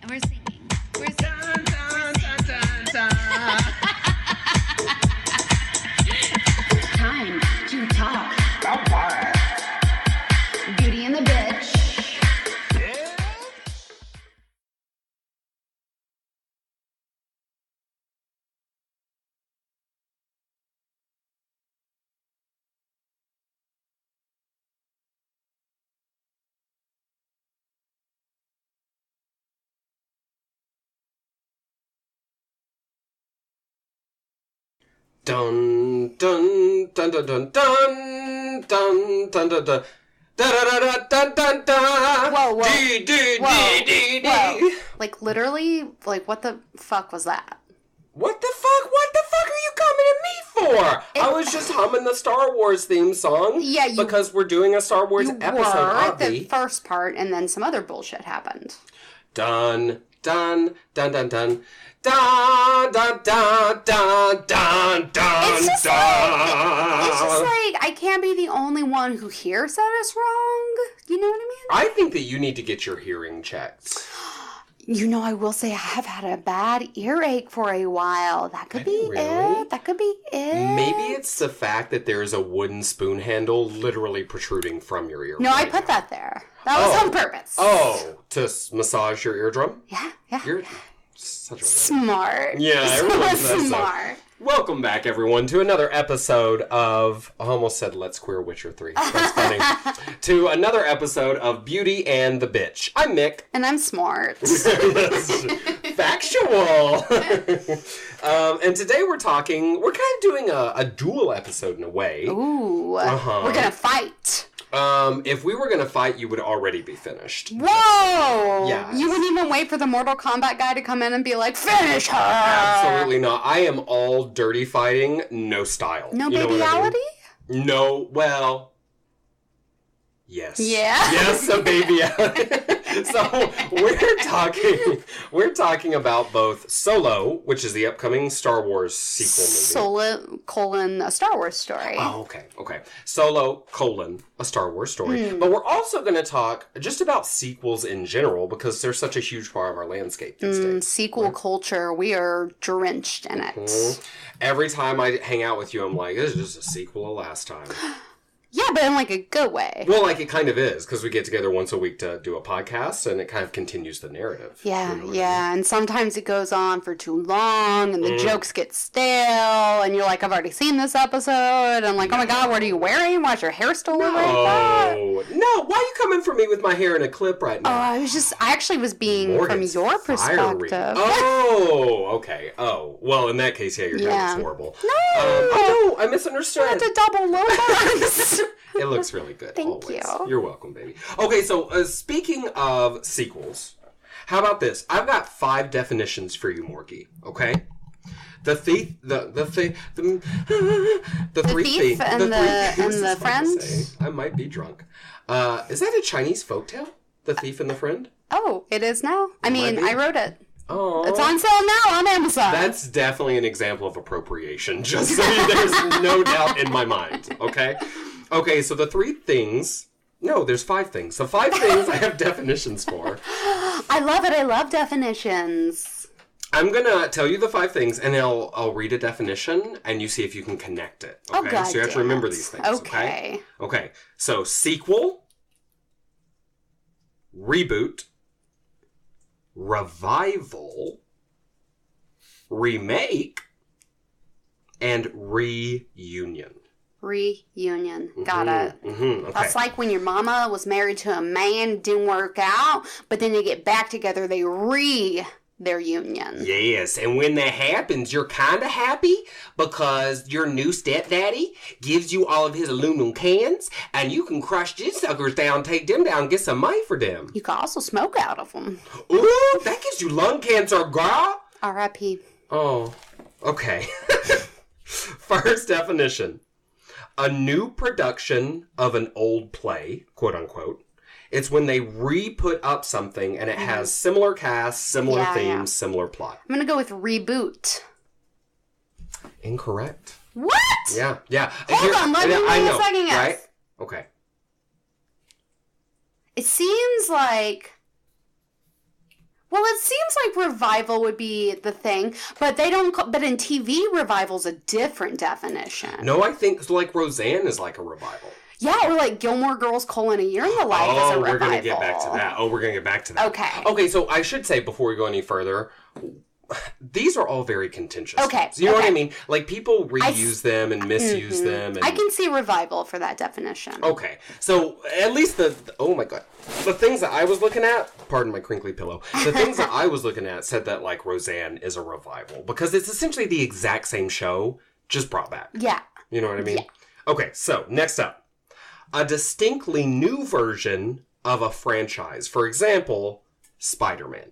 And we're singing. We're singing. Dun, dun, dun, dun, dun. Time to talk. Beauty and the Bitch. Dun dun dun dun dun dun dun dun dun dun. Da da da da dun dun. Whoa. D. Like, literally, like, what the fuck was that? What the fuck? What the fuck are you coming at me for? I was just humming the Star Wars theme song. Yeah, because we're doing a Star Wars you episode. were the first part, and then some other bullshit happened. Dun dun dun dun dun. Dun dun dun dun dun dun. It's just like I can't be the only one who hears that it's wrong. You know what I mean? I think that you need to get your hearing checked. You know, I will say I have had a bad earache for a while. That could be it. That could be it. Maybe it's the fact that there is a wooden spoon handle literally protruding from your ear. No, I put that there. That was on purpose. Oh, to massage your eardrum? Yeah. You're such a smart. Yeah, everyone's so smart. Welcome back, everyone, to another episode of... I almost said Let's Queer Witcher 3. That's funny. To another episode of Beauty and the Bitch. I'm Mick. And I'm smart. Factual. And today we're kind of doing a dual episode in a way. Ooh. We're going to fight. If we were going to fight, you would already be finished. Whoa! Yeah. You wouldn't even wait for the Mortal Kombat guy to come in and be like, finish her! Absolutely not. I am all dirty fighting, no style. No babyality? No, well... Yes. Yeah? Yes, a babyality. So, we're talking about both Solo, which is the upcoming Star Wars sequel movie. Solo, a Star Wars story. Oh, okay. Solo, a Star Wars story. But we're also going to talk just about sequels in general, because they're such a huge part of our landscape these days. Sequel culture, we are drenched in it. Every time I hang out with you, I'm like, this is just a sequel of last time. Yeah, but in like a good way. Well, like it kind of is, because we get together once a week to do a podcast, and it kind of continues the narrative. Yeah, you know what I mean? And sometimes it goes on for too long, and the jokes get stale, and you're like, I've already seen this episode, and like, oh my god, what are you wearing? Why's your hair stolen like that? No, why are you coming for me with my hair in a clip right now? I actually was being Morgan's from your perspective. Fiery. Oh, okay. Oh, well, in that case, yeah, your hair looks horrible. No! I misunderstood. I had to double low. It looks really good. Thank you. You're welcome, baby. Okay, so speaking of sequels, how about this? I've got 5 definitions for you, Morgie. Okay, the thief and the friend. I might be drunk. Is that a Chinese folktale? The Thief and the Friend? Oh, it is now. I wrote it. Oh, it's on sale now on Amazon. That's definitely an example of appropriation. Just so there's no doubt in my mind. Okay, so the 3 things... No, there's 5 things. So 5 things I have definitions for. I love it. I love definitions. I'm going to tell you the 5 things, and I'll read a definition, and you see if you can connect it. Okay? Oh, God, so you have to remember these things. Okay. So sequel, reboot, revival, remake, and reunion. Reunion. Got it. Okay. That's like when your mama was married to a man, didn't work out, but then they get back together, they their union. Yes, and when that happens, you're kind of happy because your new stepdaddy gives you all of his aluminum cans, and you can crush these suckers down, take them down, get some money for them. You can also smoke out of them. Ooh, that gives you lung cancer, girl. R.I.P. Oh, okay. First definition. A new production of an old play, quote unquote. It's when they re-put up something and it has similar cast, similar themes, similar plot. I'm going to go with reboot. Incorrect. What? Yeah. Hold on, let me second guess. Right? Okay. It seems like Well, it seems like revival would be the thing, but they don't. But in TV, revival's a different definition. No, I think like Roseanne is like a revival. Yeah, or like Gilmore Girls: A Year in the Life is a revival. We're gonna get back to that. We're gonna get back to that. Okay, so I should say before we go any further, these are all very contentious. Okay. You know what I mean? Like, people reuse them and misuse them. And... I can see revival for that definition. Okay. So, at least oh my god. The things that I was looking at, pardon my crinkly pillow, the things that I was looking at said that, like, Roseanne is a revival. Because it's essentially the exact same show, just brought back. Yeah. You know what I mean? Yeah. Okay, so, next up. A distinctly new version of a franchise. For example, Spider-Man.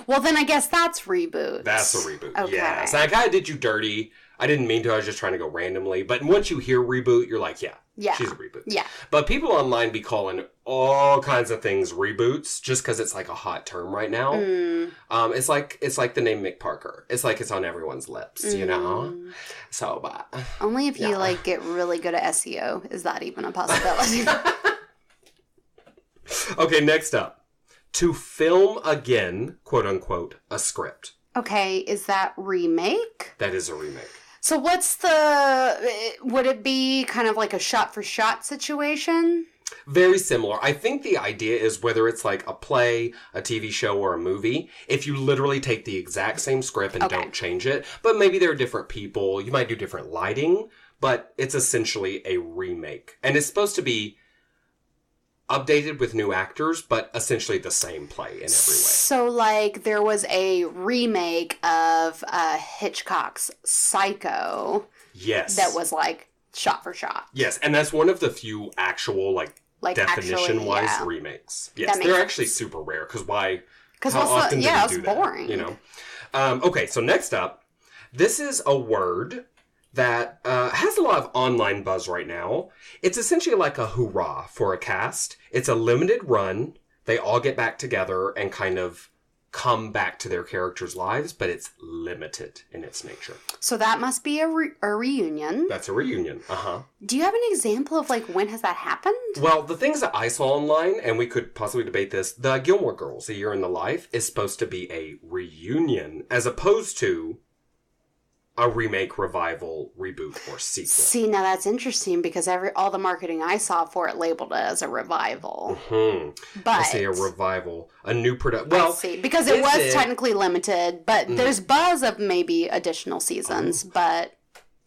Well, then I guess that's reboot. That's a reboot. Okay. Yes. I kind of did you dirty. I didn't mean to. I was just trying to go randomly. But once you hear reboot, you're like, yeah, she's a reboot. Yeah. But people online be calling all kinds of things reboots just because it's like a hot term right now. It's like the name Mick Parker. It's like it's on everyone's lips, you know? So, but... Only if you, like, get really good at SEO is that even a possibility. Okay, next up. To film again, quote unquote, a script. Okay, is that remake? That is a remake. So would it be kind of like a shot-for-shot situation? Very similar. I think the idea is whether it's like a play, a TV show, or a movie, if you literally take the exact same script and don't change it, but maybe there are different people, you might do different lighting, but it's essentially a remake. And it's supposed to be updated with new actors, but essentially the same play in every way. So, like, there was a remake of Hitchcock's Psycho. Yes. That was, like, shot for shot. Yes, and that's one of the few actual, like definition-wise remakes. Yes, they're actually super rare, because why... Because how often do we do that? Boring. You know? Okay, so next up, this is a word that has a lot of online buzz right now. It's essentially like a hurrah for a cast. It's a limited run. They all get back together and kind of come back to their characters' lives, but it's limited in its nature. So that must be a reunion. That's a reunion. Uh-huh. Do you have an example of, like, when has that happened? Well, the things that I saw online, and we could possibly debate this, the Gilmore Girls, A Year in the Life, is supposed to be a reunion, as opposed to a remake, revival, reboot, or sequel. See, now that's interesting because all the marketing I saw for it labeled it as a revival. Mm-hmm. But I say a revival, a new production. Well, I see, because it was technically limited, but there's buzz of maybe additional seasons, but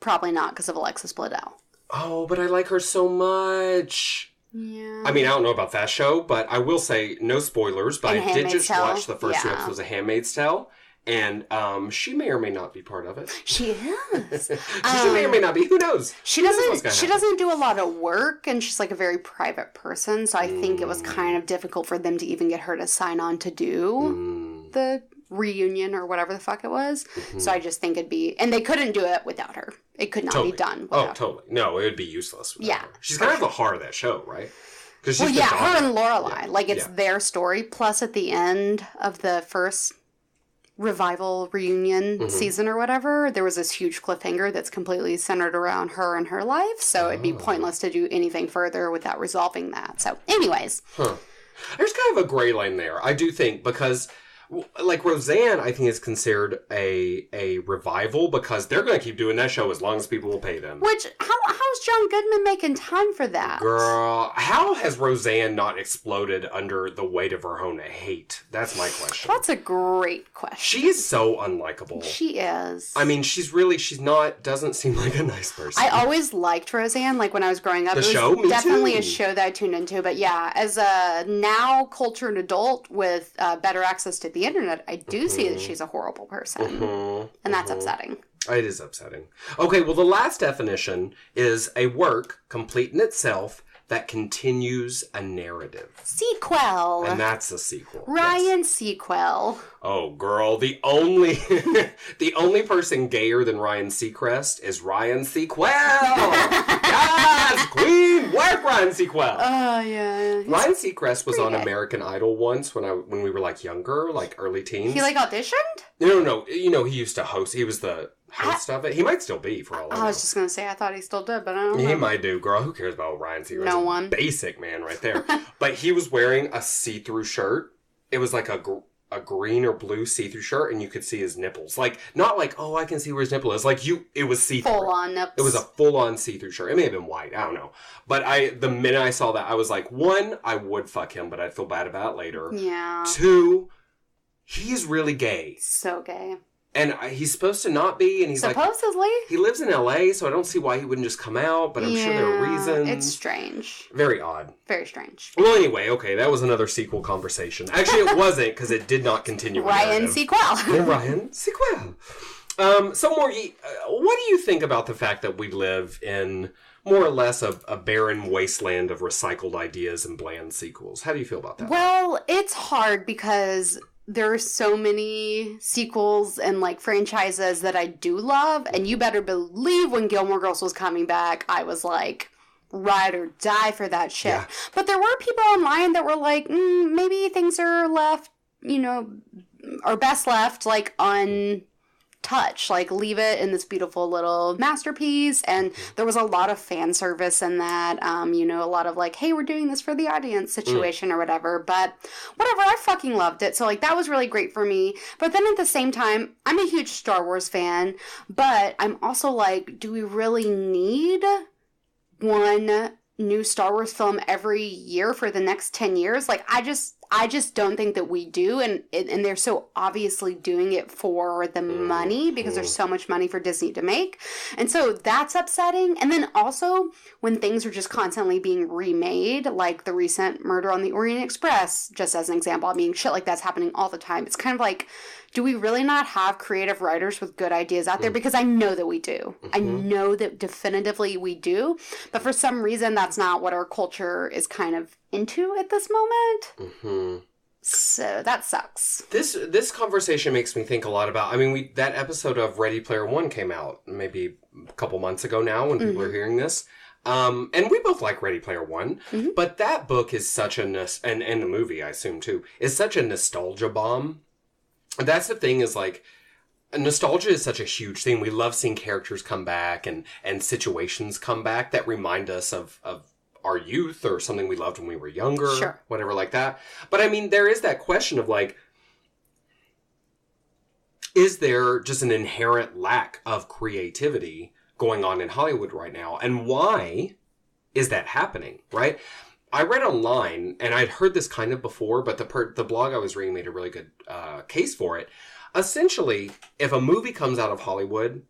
probably not because of Alexis Bledel. Oh, but I like her so much. Yeah. I mean, I don't know about that show, but I will say, no spoilers, but I did just watch the first two episodes of Handmaid's Tale. And she may or may not be part of it. She is. She may or may not be. Who knows? She doesn't do a lot of work, and she's like a very private person. So I think it was kind of difficult for them to even get her to sign on to do the reunion or whatever the fuck it was. So I just think it'd be, and they couldn't do it without her. It could not be done without her. Totally. No, it would be useless without her. She's kind of the heart of that show, right? Her and Lorelai. Like, it's their story. Plus, at the end of the first revival reunion season or whatever, there was this huge cliffhanger that's completely centered around her and her life, so it'd be pointless to do anything further without resolving that. So anyways, there's kind of a gray line there, I do think, because like Roseanne, I think is considered a revival because they're going to keep doing that show as long as people will pay them. Which, how's John Goodman making time for that? Girl, how has Roseanne not exploded under the weight of her own hate? That's my question. That's a great question. She is so unlikable. She is. I mean, doesn't seem like a nice person. I always liked Roseanne, like when I was growing up. The show? Me definitely too. a show that I tuned into, but yeah, as a now cultured adult with better access to the internet, I do see that she's a horrible person. And that's upsetting. It is upsetting. Okay, well, the last definition is a work complete in itself that continues a narrative. Sequel. And that's a sequel. Ryan Sequel. Oh, girl, the only person gayer than Ryan Seacrest is Ryan Sequel. Yes, queen, work Classic Ryan Seacrest. Oh, yeah. Ryan Seacrest was on gay. American Idol once when we were like younger, like early teens. He like auditioned? No. You know, he used to host. He was the host of it. He might still be, for all I know. I was just going to say, I thought he still did, but I don't know. He might do, girl. Who cares about Ryan Seacrest? No one. Basic man right there. But he was wearing a see-through shirt. It was like a green or blue see-through shirt, and you could see his nipples. Like, not like, oh, I can see where his nipple is. Like, it was see-through. Full-on nipples. It was a full-on see-through shirt. It may have been white. I don't know. But the minute I saw that, I was like, one, I would fuck him, but I'd feel bad about it later. Yeah. Two, he's really gay. So gay. And he's supposed to not be, and he's supposedly. He lives in LA, so I don't see why he wouldn't just come out, but I'm sure there are reasons. It's strange. Very odd. Very strange. Well, anyway, okay, that was another sequel conversation. Actually, it wasn't, because it did not continue. Ryan Sequel. Ryan Sequel. So, Morgie, what do you think about the fact that we live in more or less a barren wasteland of recycled ideas and bland sequels? How do you feel about that? Well, it's hard because there are so many sequels and like franchises that I do love, and you better believe when Gilmore Girls was coming back, I was like, ride or die for that shit. Yeah. But there were people online that were like, maybe things are left, or best left like untouched, like leave it in this beautiful little masterpiece. And there was a lot of fan service in that, a lot of like, hey, we're doing this for the audience situation or whatever. But whatever, I fucking loved it. So like that was really great for me. But then at the same time, I'm a huge Star Wars fan, but I'm also like, do we really need one new Star Wars film every year for the next 10 years? Like, I just don't think that we do, and they're so obviously doing it for the money because there's so much money for Disney to make. And so that's upsetting. And then also when things are just constantly being remade, like the recent Murder on the Orient Express, just as an example. I mean, shit like that's happening all the time. It's kind of like, do we really not have creative writers with good ideas out there? Because I know that we do. I know that definitively we do. But for some reason, that's not what our culture is kind of into at this moment. So that sucks. This conversation makes me think a lot about, that episode of Ready Player One came out maybe a couple months ago now when people are hearing this. And we both like Ready Player One, but that book is such and the movie, I assume too, is such a nostalgia bomb. That's the thing, is like, nostalgia is such a huge thing. We love seeing characters come back and situations come back that remind us of our youth or something we loved when we were younger, whatever like that. But there is that question of like, is there just an inherent lack of creativity going on in Hollywood right now? And why is that happening, right? I read online, and I'd heard this kind of before, but the blog I was reading made a really good case for it. Essentially, if a movie comes out of Hollywood,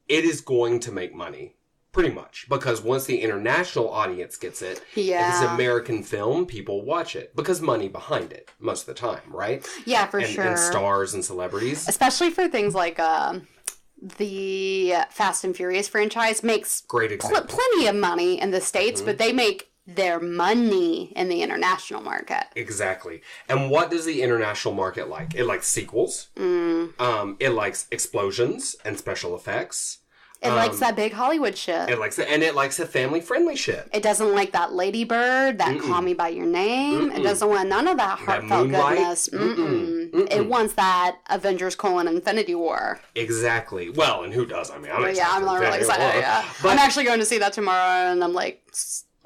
it is going to make money, pretty much. Because once the international audience gets it, if it's an American film, people watch it. Because money behind it, most of the time, right? Yeah, for sure. And stars and celebrities. Especially for things like the Fast and Furious franchise makes great example. Plenty of money in the States, but they make their money in the international market. Exactly. And what does the international market like? It likes sequels. It likes explosions and special effects. It likes that big Hollywood shit. It likes the family-friendly shit. It doesn't like that Lady Bird, that Call Me By Your Name. It doesn't want none of that heartfelt goodness. It wants that Avengers: Infinity War. Exactly. Well, and who does? I'm really excited. But I'm actually going to see that tomorrow, and I'm like,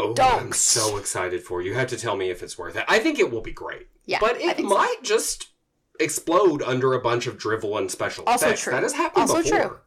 I'm so excited for you. You have to tell me if it's worth it. I think it will be great. Yeah, but it might just explode under a bunch of drivel and special effects. That has happened before.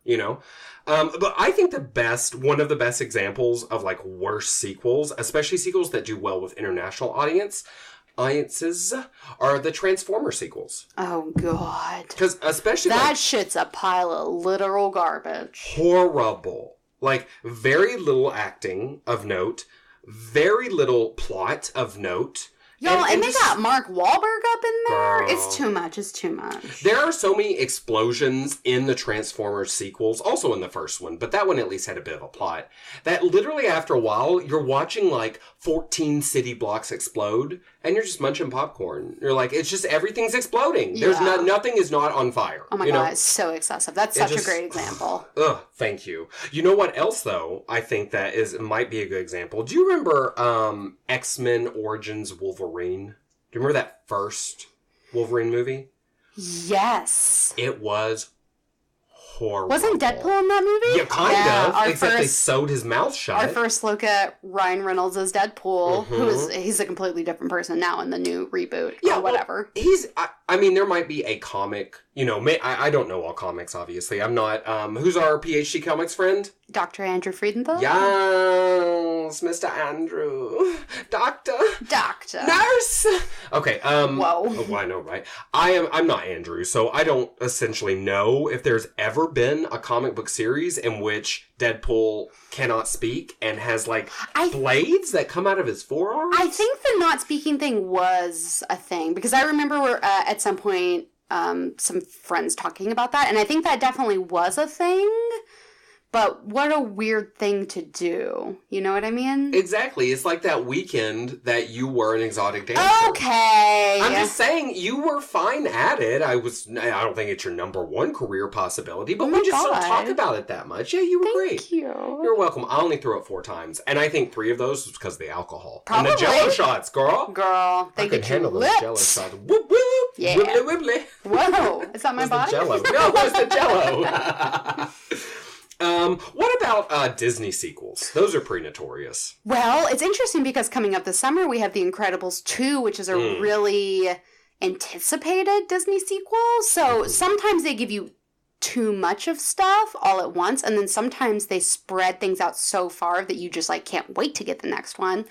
But I think one of the best examples of like worse sequels, especially sequels that do well with international audiences, are the Transformer sequels. Oh, God. Because especially that shit's a pile of literal garbage. Horrible. Like, very little acting of note, very little plot of note. Y'all, and they got Mark Wahlberg up in there. Girl. It's too much. It's too much. There are so many explosions in the Transformers sequels, also in the first one, but that one at least had a bit of a plot, that literally after a while, you're watching like 14 city blocks explode, and you're just munching popcorn. You're like, it's just, everything's exploding. There's nothing is not on fire. Oh my God, it's so excessive. That's such a great example. Ugh, thank you. You know what else, though, I think that might be a good example? Do you remember X-Men Origins Wolverine? Do you remember that first Wolverine movie? Yes. It was horrible. Wasn't Deadpool in that movie? Yeah, kind of. Except they sewed his mouth shut. Our first look at Ryan Reynolds as Deadpool, he's a completely different person now in the new reboot or whatever. Well, I mean, there might be a comic, I don't know all comics, obviously. I'm not, who's our PhD comics friend? Dr. Andrew Friedenthal? Yes, Mr. Andrew. Doctor. Nurse. Okay, Whoa. Oh, I know, right? I'm not Andrew, so I don't essentially know if there's ever been a comic book series in which Deadpool cannot speak and has, blades that come out of his forearms. I think the not speaking thing was a thing, because I remember at some point some friends talking about that, and I think that definitely was a thing. But what a weird thing to do. You know what I mean? Exactly. It's like that weekend that you were an exotic dancer. Okay. I'm just saying, you were fine at it. I don't think it's your number one career possibility, but we just don't talk about it that much. Yeah, you were great. Thank you. You're welcome. I only threw it 4 times, and I think 3 of those was because of the alcohol. Probably. And the Jello shots, girl. They could handle those Jello shots. Whoop, whoop. Yeah. Wibbly, wibbly. Whoa. Is that my body? Jello. No, it was the Jello. What about Disney sequels? Those are pretty notorious. Well, it's interesting because coming up this summer, we have The Incredibles 2, which is a really anticipated Disney sequel. So sometimes they give you too much of stuff all at once, and then sometimes they spread things out so far that you just can't wait to get the next one.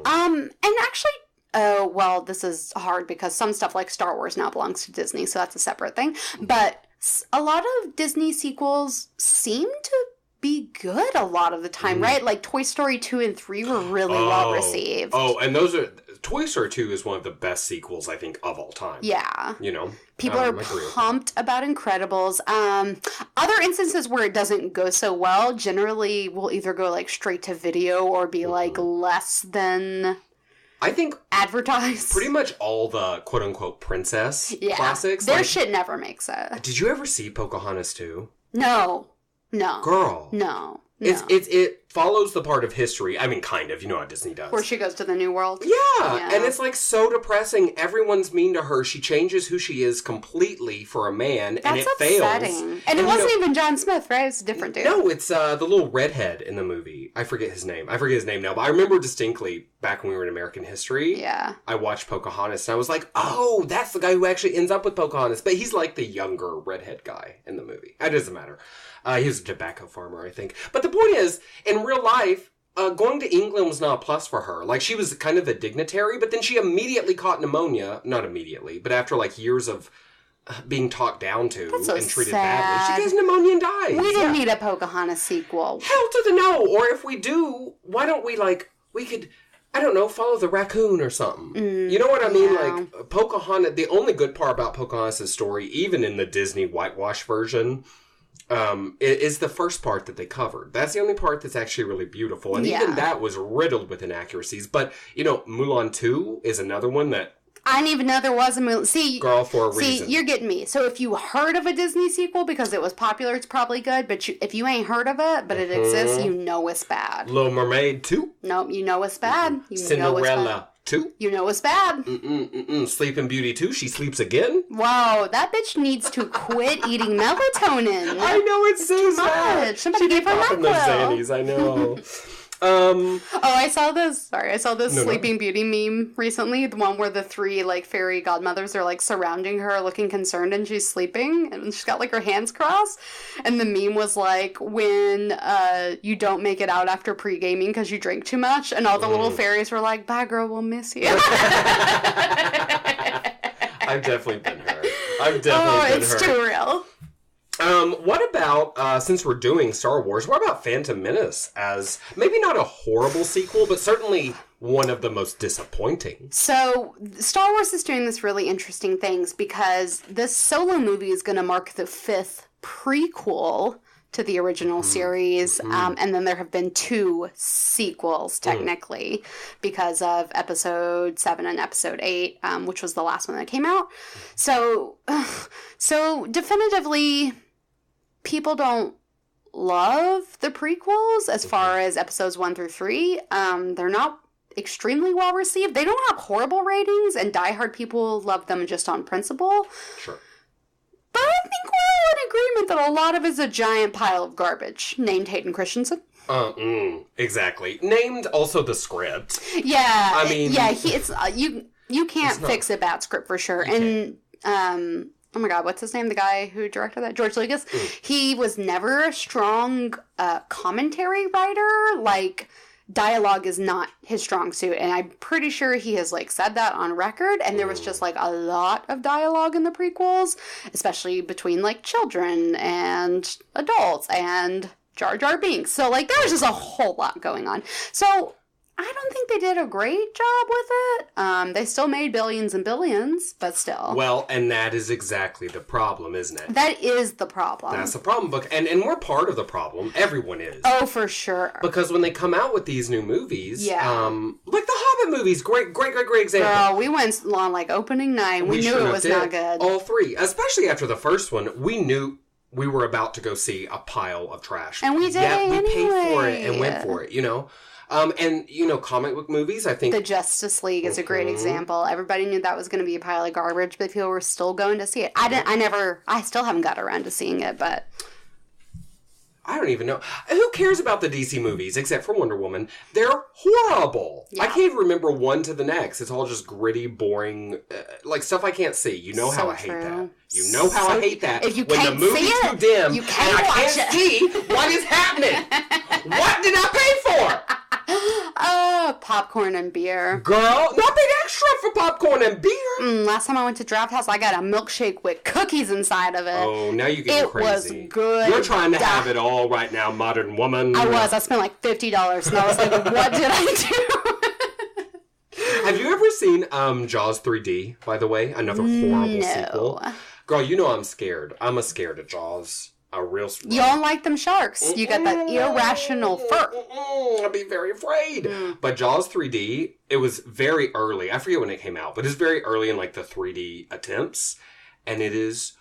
And actually, well, this is hard because some stuff like Star Wars now belongs to Disney, so that's a separate thing. But a lot of Disney sequels seem to be good a lot of the time, right? Like Toy Story 2 and 3 were really well received. Oh, and Toy Story 2 is one of the best sequels, I think, of all time. Yeah. People are pumped about Incredibles. Other instances where it doesn't go so well generally will either go straight to video or be less than... I think advertised. Pretty much all the quote-unquote princess classics. Their shit never makes it. Did you ever see Pocahontas 2? No. Girl. No. It follows the part of history. I mean, kind of. You know how Disney does. Where she goes to the New World. Yeah. And it's so depressing. Everyone's mean to her. She changes who she is completely for a man. That's and it upsetting. fails. And it wasn't even John Smith, right? It's a different dude. No, it's the little redhead in the movie. I forget his name now, but I remember distinctly back when we were in American History. Yeah. I watched Pocahontas and I was like, oh, that's the guy who actually ends up with Pocahontas. But he's the younger redhead guy in the movie. It doesn't matter. He was a tobacco farmer, I think. But the point is, in real life, going to England was not a plus for her. She was kind of a dignitary, but then she immediately caught pneumonia. Not immediately, but after years of being talked down to and treated badly, she gets pneumonia and dies. We didn't need a Pocahontas sequel. Hell to the no! Or if we do, why don't we we could... I don't know, follow the raccoon or something. You know what I mean? Pocahontas, the only good part about Pocahontas' story, even in the Disney whitewash version, is the first part that they covered. That's the only part that's actually really beautiful. And even that was riddled with inaccuracies. But, Mulan 2 is another one that... I didn't even know there was a Mulan. See, girl, for a reason. See, you're getting me. So if you heard of a Disney sequel because it was popular, it's probably good. But if you ain't heard of it, but it exists, you know it's bad. Little Mermaid 2? Nope, you know it's bad. Cinderella 2? You know it's bad. Sleeping Beauty 2, she sleeps again? Whoa, that bitch needs to quit eating melatonin. I know, it's so sad. Somebody gave her those Xannies, I know. I saw this Sleeping Beauty meme recently, the one where the 3 fairy godmothers are surrounding her looking concerned and she's sleeping and she's got her hands crossed, and the meme was when you don't make it out after pre-gaming because you drink too much, and all the little fairies were like, bye girl, we'll miss you. I've definitely been her. It's too real. What about, since we're doing Star Wars, what about Phantom Menace as maybe not a horrible sequel, but certainly one of the most disappointing? So, Star Wars is doing this really interesting things because this solo movie is going to mark the 5th prequel to the original series, and then there have been 2 sequels, technically, because of Episode 7 and Episode 8, which was the last one that came out. So definitively, people don't love the prequels as far as Episodes 1 through 3. They're not extremely well received. They don't have horrible ratings, and diehard people love them just on principle. Sure. But I think we're all in agreement that a lot of it is a giant pile of garbage, named Hayden Christensen. Exactly. Named also the script. Yeah. I mean... Yeah, you can't fix a bad script for sure. And, oh my god, what's his name? The guy who directed that? George Lucas? He was never a strong commentary writer. Like... dialogue is not his strong suit, and I'm pretty sure he has said that on record, and there was just a lot of dialogue in the prequels, especially between children and adults and Jar Jar Binks. So there's just a whole lot going on. So I don't think they did a great job with it. They still made billions and billions, but still. Well, and that is exactly the problem, isn't it? That is the problem. That's the problem. And we're part of the problem. Everyone is. Oh, for sure. Because when they come out with these new movies, like the Hobbit movies, great example. Girl, we went on opening night. We knew it was not good. All 3. Especially after the first one, we knew we were about to go see a pile of trash. And we did we paid for it and went for it, and, comic book movies, I think... The Justice League is a great example. Everybody knew that was going to be a pile of garbage, but people were still going to see it. I still haven't got around to seeing it, but... I don't even know. Who cares about the DC movies, except for Wonder Woman? They're horrible. Yeah. I can't even remember one to the next. It's all just gritty, boring, stuff I can't see. You know how I hate that. You know how I hate that. If you when can't the movie's see it, too dim, you can't and I watch can't it. see what is happening. What did I pay for? Popcorn and beer. Girl, not paid extra for popcorn and beer. Last time I went to Draft House, I got a milkshake with cookies inside of it. Oh, now you're getting crazy. It was good. You're trying to have it all right now, modern woman. I was. I spent $50, and I was like, what did I do? Have you ever seen Jaws 3D, by the way? Another horrible sequel. Girl, you know I'm scared. I'm scared of Jaws. You don't like them sharks. You got that irrational fur. I'd be very afraid. But Jaws 3D, it was very early. I forget when it came out, but it's very early in the 3D attempts. And it is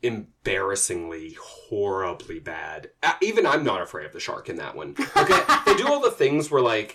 embarrassingly, horribly bad. Even I'm not afraid of the shark in that one. Okay, they do all the things where in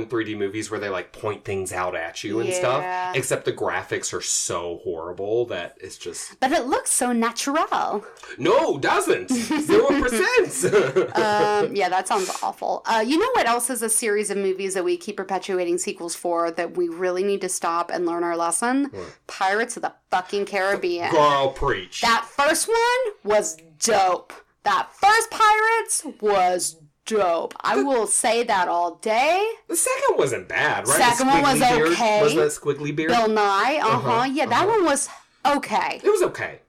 3D movies where they point things out at you and stuff. Except the graphics are so horrible that it's just... But it looks so natural. No, it doesn't. 0%. Yeah, that sounds awful. You know what else is a series of movies that we keep perpetuating sequels for that we really need to stop and learn our lesson? What? Pirates of the fucking Caribbean. Girl, preach. That first one was dope. That first Pirates was dope. I will say that all day. The second wasn't bad, right? Second one was okay. Beard. Wasn't that Squiggly Beard? Bill Nye, Yeah, that one was okay. It was okay.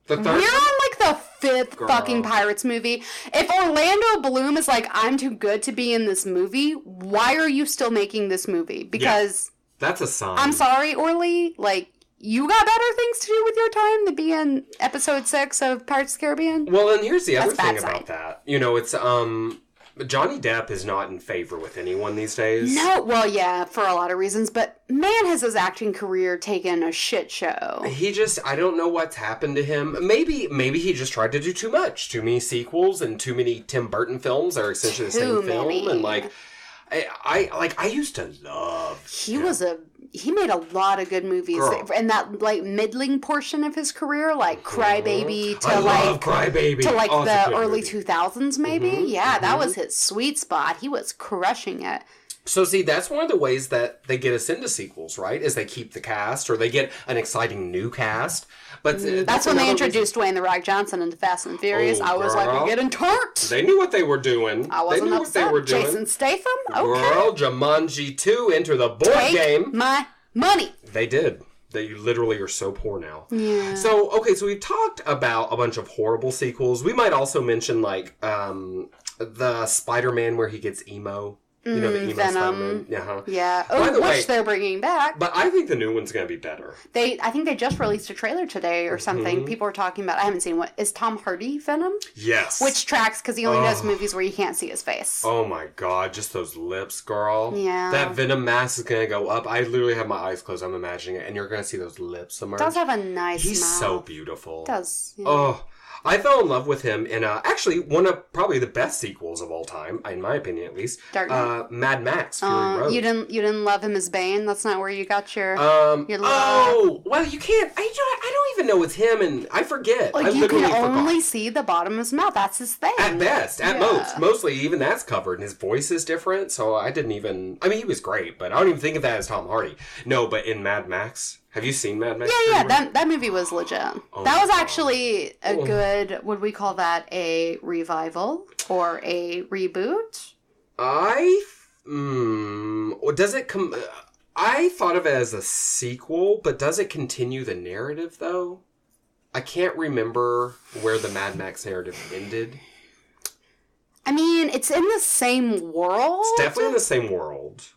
The third We're on the 5th fucking Pirates movie. If Orlando Bloom is I'm too good to be in this movie, why are you still making this movie? Because... Yeah, that's a sign. I'm sorry, Orly. You got better things to do with your time than be in episode 6 of Pirates of the Caribbean? Well, and here's the other thing about that. It's, Johnny Depp is not in favor with anyone these days. No, well, yeah, for a lot of reasons, but man, has his acting career taken a shit show. I don't know what's happened to him. Maybe he just tried to do too much. Too many sequels and too many Tim Burton films are essentially the same film. And, I used to love he made a lot of good movies. Girl. In that middling portion of his career, Crybaby to I love Crybaby. To the early 2000s maybe. That was his sweet spot. He was crushing it. So see, that's one of the ways that they get us into sequels, right? Is they keep the cast or they get an exciting new cast. But that's when they introduced Dwayne The Rock Johnson into Fast and Furious. I was we're getting turnt. They knew what they were doing. I wasn't They knew upset. what they were doing. Jason Statham? Okay. Girl, Jumanji 2, Enter the Board Game. My money. They did. That you literally are so poor now. Yeah. So, okay, so we've talked about a bunch of horrible sequels. We might also mention, like, the Spider-Man where he gets emo. You know, the emo Venom. Spider-Man? Uh-huh. Yeah. By the way, they're bringing back. But I think the new one's going to be better. I think they just released a trailer today or something. People are talking about, I haven't seen is Tom Hardy Venom? Yes. Which tracks because he only does movies where you can't see his face. Oh my god, just those lips, girl. Yeah. That Venom mask is going to go up. I literally have my eyes closed. I'm imagining it. And you're going to see those lips emerge. Does have a nice He's mouth. so beautiful. Does. Yeah. Oh. I fell in love with him in actually one of probably the best sequels of all time, in my opinion at least. Dark Knight. Mad Max Fury Road. You didn't love him as Bane. That's not where you got your love. Well, you can't. I don't even know it's him, and I forget. Like, I you can forgot. only see the bottom of his mouth. That's his thing. At best, at most. Mostly, even that's covered, and his voice is different, so I didn't even... I mean, he was great, but I don't even think of that as Tom Hardy. No, but in Mad Max... Have you seen Mad Max? Yeah, that movie was legit. That was actually a good... Would we call that a revival? Or a reboot? Does it come... I thought of it as a sequel, but does it continue the narrative, though? I can't remember where the Mad Max narrative ended. I mean, it's in the same world? It's definitely in the same world.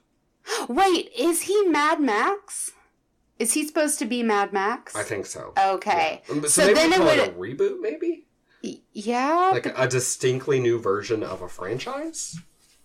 Wait, is he Mad Max? Is he supposed to be Mad Max? I think so. Okay. Yeah. So maybe then it would... a reboot, maybe? Yeah. Like a distinctly new version of a franchise?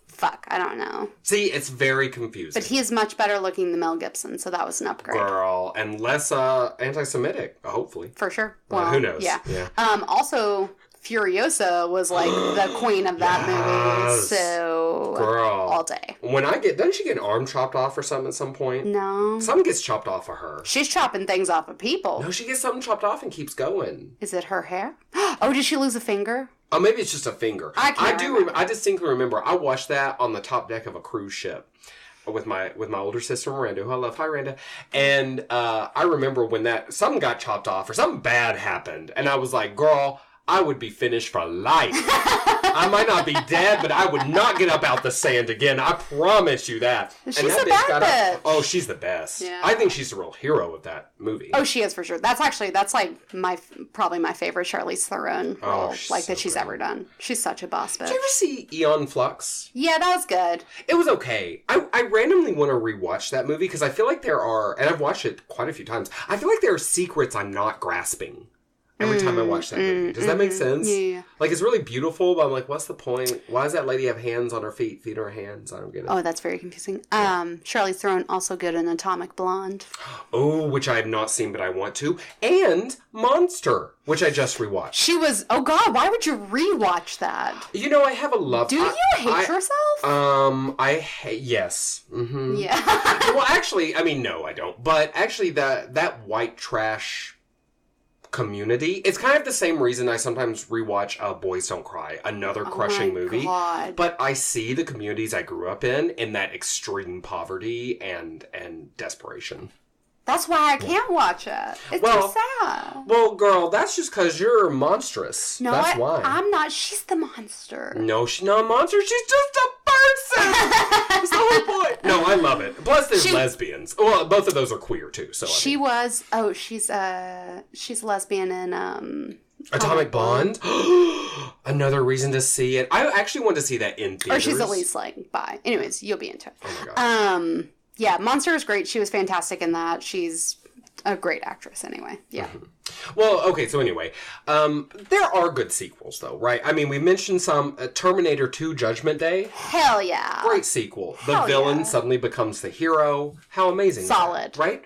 Fuck, I don't know. See, it's very confusing. But he is much better looking than Mel Gibson, so that was an upgrade. Girl, and less anti-Semitic, hopefully. For sure. Well, who knows? Yeah. Also... Furiosa was like the queen of that movie, so girl, all day. Doesn't she get an arm chopped off or something at some point? No, something gets chopped off of her. She's chopping things off of people. No, she gets something chopped off and keeps going. Is it her hair? Oh, did she lose a finger? Oh, maybe it's just a finger. I do. I distinctly remember. I watched that on the top deck of a cruise ship with my older sister Miranda, who I love. Hi, Miranda. And I remember when something got chopped off or something bad happened, and I was like, girl, I would be finished for life. I might not be dead, but I would not get up out the sand again. I promise you that. She's a bad bitch. Oh, she's the best. Yeah. I think she's the real hero of that movie. Oh, she is for sure. That's like probably my favorite Charlize Theron role that she's ever done. She's such a boss bitch. Did you ever see Aeon Flux? Yeah, that was good. It was okay. I randomly want to rewatch that movie because I feel like there are, and I've watched it quite a few times, I feel like there are secrets I'm not grasping. Every time I watch that movie. Does that make sense? Yeah. Like, it's really beautiful, but I'm like, what's the point? Why does that lady have hands on her feet on her hands? I don't get it. Oh, that's very confusing. Charlize Theron, also good in Atomic Blonde. Oh, which I have not seen, but I want to. And Monster, which I just rewatched. She was... Oh, God, why would you rewatch that? You know, I have a love... Do you hate yourself? Yes. Mm-hmm. Yeah. Well, actually, I mean, no, I don't. But actually, that white trash... community. It's kind of the same reason I sometimes rewatch Boys Don't Cry, another crushing movie. God. But I see the communities I grew up in that extreme poverty and desperation. That's why I can't watch it. It's too sad. Well, girl, that's just because you're monstrous. No, that's why. I'm not. She's the monster. No, she's not a monster. She's just a person. That's the whole point. No, I love it. Plus, there's lesbians. Well, both of those are queer too. So she's a lesbian in Atomic Blonde. Another reason to see it. I actually want to see that in theaters. Or she's at least like bi. Anyways, you'll be into it. Oh my god. Yeah, Monster is great. She was fantastic in that. She's a great actress anyway. Yeah. Mm-hmm. Well, okay, so anyway, there are good sequels though, right? I mean, we mentioned some Terminator 2 Judgment Day. Hell yeah. Great sequel. The villain suddenly becomes the hero. How amazing. Solid. Right?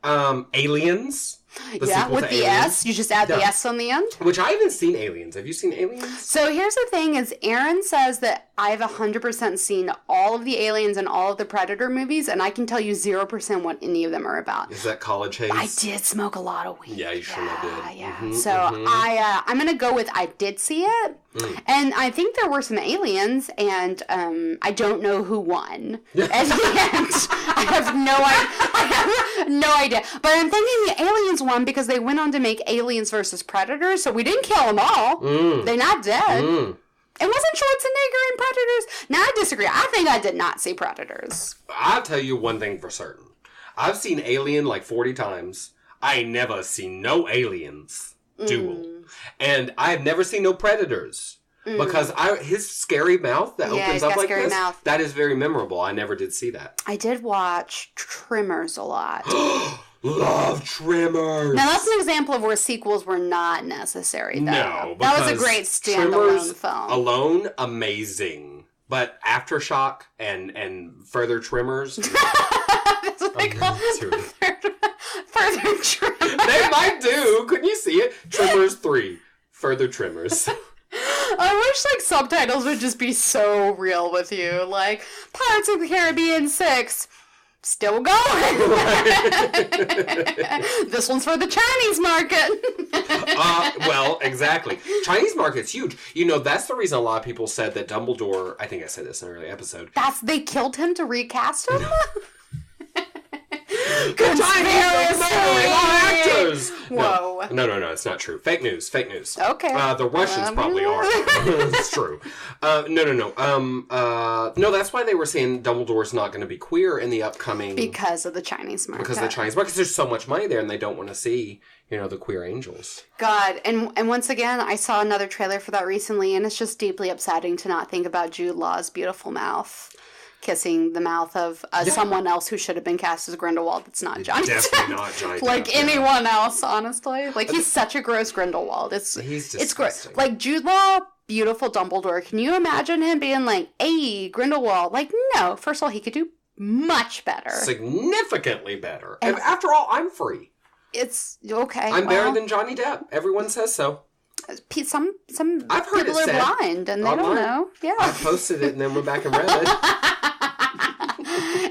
Aliens. Yeah, with the S. You just add the S on the end. Which I haven't seen Aliens. Have you seen Aliens? So here's the thing is Aaron says that I've 100% seen all of the Aliens and all of the Predator movies, and I can tell you 0% what any of them are about. Is that college haze? I did smoke a lot of weed. Yeah, you surely did. Yeah. So I'm going to go with I did see it. And I think there were some aliens, and I don't know who won. At the end, I have no idea. But I'm thinking the aliens won because they went on to make Aliens versus Predators, so we didn't kill them all. They're not dead. It wasn't Schwarzenegger in Predators. Now, I disagree. I think I did not see Predators. I'll tell you one thing for certain. I've seen Alien like 40 times. I ain't never seen no aliens duel. And I have never seen no Predators. Because his scary mouth that opens up like this, that is very memorable. I never did see that. I did watch Tremors a lot. Love Tremors! Now, that's an example of where sequels were not necessary, though. No, that was a great standalone film. Alone, amazing. But Aftershock and Further Tremors... That's what they call Further Tremors. They might do. Couldn't you see it? Tremors 3. Further Tremors. I wish, like, subtitles would just be so real with you. Like, Pirates of the Caribbean 6, still going. This one's for the Chinese market. Well, exactly. Chinese market's huge. You know, that's the reason a lot of people said that Dumbledore, I think I said this in an early episode. They killed him to recast him? Actors. Whoa. No, it's not true. Fake news. Okay. The Russians probably are. It's true. No, that's why they were saying Dumbledore's not going to be queer in the upcoming... Because of the Chinese market. Because there's so much money there and they don't want to see, the queer angels. God, and once again, I saw another trailer for that recently, and it's just deeply upsetting to not think about Jude Law's beautiful mouth kissing the mouth of someone else who should have been cast as Grindelwald. That's not Johnny Depp. Definitely not Johnny Depp. Like anyone else, honestly. Like, he's such a gross Grindelwald. It's gross. Like, Jude Law, beautiful Dumbledore. Can you imagine him being like, hey, Grindelwald? Like, no. First of all, he could do much better. Significantly better. And after all, I'm free. It's okay. I'm better than Johnny Depp. Everyone says so. Some I've heard people are blind and they don't know. Yeah. I posted it and then went back and read it.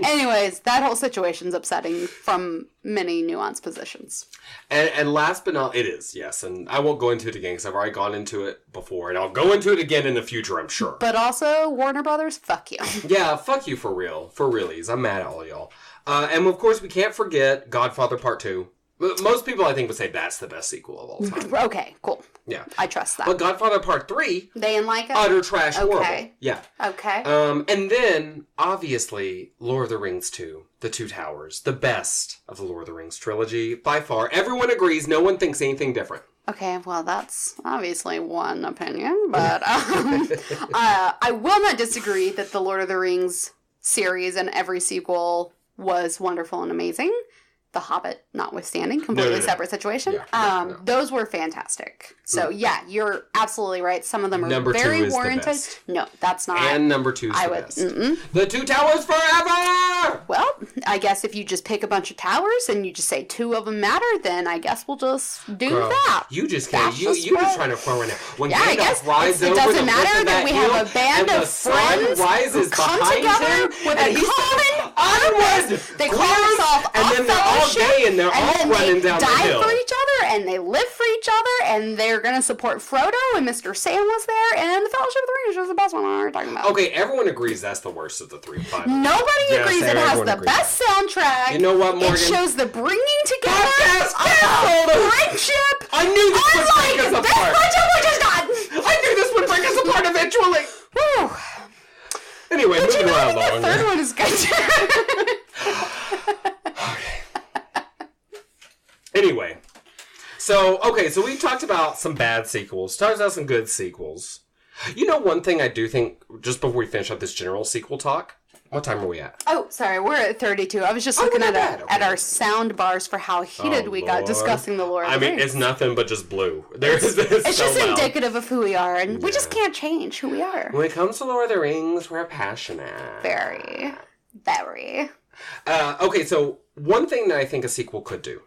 Anyways, that whole situation's upsetting from many nuanced positions. And last but not, it is, yes. And I won't go into it again because I've already gone into it before. And I'll go into it again in the future, I'm sure. But also, Warner Brothers, fuck you. Yeah, fuck you for real. For realies. I'm mad at all y'all. And of course, we can't forget Godfather Part 2. Most people, I think, would say that's the best sequel of all time. Okay, cool. Yeah. I trust that. But Godfather Part 3... They didn't like it? Utter trash, horrible. Yeah. Okay. And then, obviously, Lord of the Rings 2. The Two Towers. The best of the Lord of the Rings trilogy. By far. Everyone agrees. No one thinks anything different. Okay, well, that's obviously one opinion. But I will not disagree that the Lord of the Rings series and every sequel was wonderful and amazing. The Hobbit notwithstanding, completely separate situation. Yeah, those were fantastic. So yeah, you're absolutely right. Some of them are number very 2 is warranted. The best. No, that's not. And number 2 is the best. The Two Towers forever! Well, I guess if you just pick a bunch of towers and you just say 2 of them matter, then I guess we'll just do that. You just can't. You just trying to throw in there. When I guess it doesn't matter that we have a band of friends who come together with a common onward. They call themselves and then they're all gay and they're all running down the hill. They die for each other and they live for each other and they're going to support Frodo and Mr. Sam was there and the Fellowship of the Ring was the best one we're talking about. Okay, everyone agrees that's the worst of the 3 and 5. Nobody agrees it has the best soundtrack. You know what, Morgan? It shows the bringing together of friendship. I knew this would break us apart. I knew this would break us apart eventually. Whew. Anyway, moving right along. The third one is good. Anyway, so we talked about some bad sequels, talked about some good sequels. You know, one thing I do think, just before we finish up this general sequel talk, what time are we at? Oh, sorry, we're at 32. I was just looking at our sound bars for how heated we got discussing the Lord of the Rings. It's nothing but just blue. It's just indicative of who we are, and we just can't change who we are. When it comes to Lord of the Rings, we're passionate. Very. Very. Okay, so one thing that I think a sequel could do,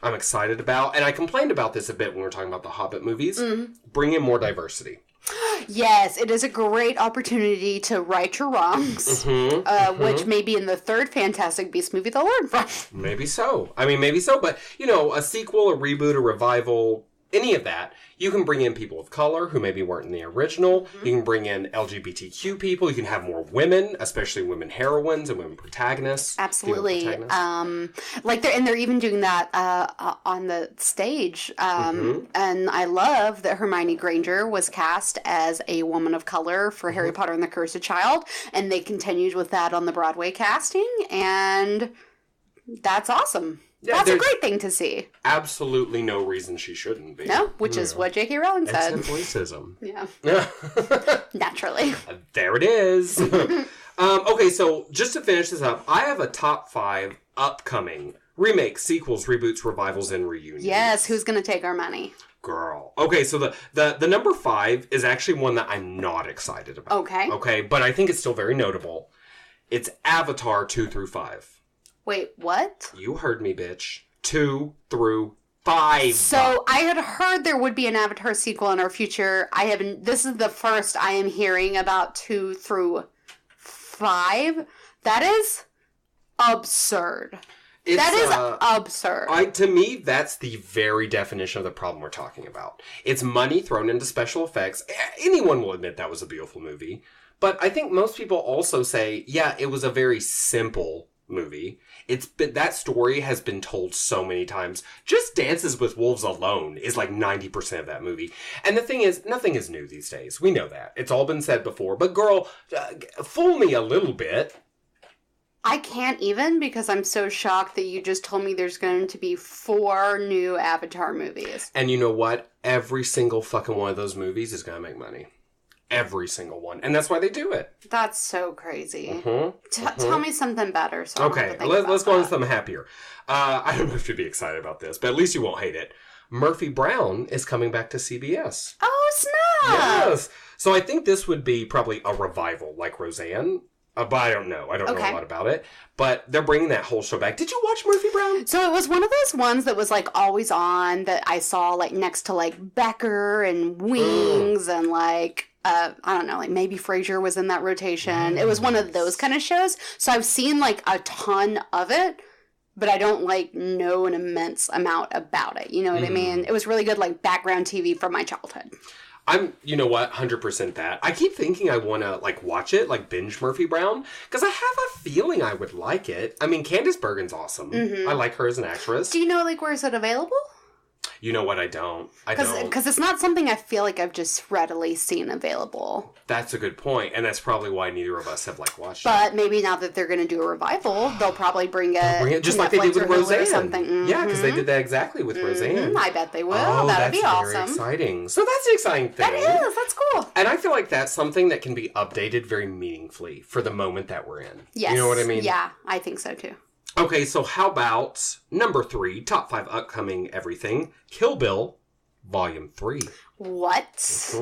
I'm excited about, and I complained about this a bit when we were talking about the Hobbit movies, bring in more diversity. Yes, it is a great opportunity to right your wrongs, which may be in the third Fantastic Beasts movie they'll learn from. Maybe so. I mean, maybe so, but, a sequel, a reboot, a revival, any of that, you can bring in people of color who maybe weren't in the original. You can bring in LGBTQ people. You can have more women, especially women heroines and women protagonists. Absolutely. They're even doing that on the stage. And I love that Hermione Granger was cast as a woman of color for Harry Potter and the Cursed Child, and they continued with that on the Broadway casting, and That's awesome. Yeah, that's a great thing to see. Absolutely no reason she shouldn't be. No, which is what J.K. Rowling said. Except racism. Yeah. Naturally. There it is. Okay, so just to finish this up, I have a top 5 upcoming remakes, sequels, reboots, revivals, and reunions. Yes, who's going to take our money? Girl. Okay, so the number 5 is actually one that I'm not excited about. Okay. Okay, but I think it's still very notable. It's Avatar 2 through 5. Wait, what? You heard me, bitch. 2 through 5. So I had heard there would be an Avatar sequel in our future. This is the first I am hearing about 2 through 5. That is absurd. That is absurd. To me, that's the very definition of the problem we're talking about. It's money thrown into special effects. Anyone will admit that was a beautiful movie. But I think most people also say, yeah, it was a very simple movie. That story has been told so many times. Just Dances with Wolves alone is like 90% of that movie. And the thing is, nothing is new these days. We know that. It's all been said before. But girl, fool me a little bit. I can't even, because I'm so shocked that you just told me there's going to be 4 new Avatar movies. And you know what? Every single fucking one of those movies is going to make money. Every single one. And that's why they do it. That's so crazy. Tell me something better. So okay, let's go on to something happier. I don't know if you'd be excited about this, but at least you won't hate it. Murphy Brown is coming back to CBS. Oh, snap! Yes! So I think this would be probably a revival, like Roseanne. But I don't know. I don't know a lot about it. But they're bringing that whole show back. Did you watch Murphy Brown? So it was one of those ones that was like always on that I saw like next to like Becker and Wings and like... I don't know, like maybe Frasier was in that rotation. It was one of those kind of shows. So I've seen like a ton of it, but I don't like know an immense amount about it. You know what I mean? It was really good like background TV from my childhood. You know what, 100% that. I keep thinking I want to like watch it, like binge Murphy Brown, because I have a feeling I would like it. I mean, Candice Bergen's awesome. I like her as an actress. Do you know like where is it available? You know what? I don't. Because it's not something I feel like I've just readily seen available. That's a good point, and that's probably why neither of us have like watched it. But maybe now that they're going to do a revival, they'll probably bring it just to like Netflix they did with Roseanne. Or something. Yeah, because they did that exactly with Roseanne. I bet they will. Oh, That'd be awesome. Very exciting. So that's the exciting thing. That is. That's cool. And I feel like that's something that can be updated very meaningfully for the moment that we're in. Yes. You know what I mean? Yeah, I think so too. Okay, so how about number 3, top 5 upcoming everything, Kill Bill, Volume 3. What?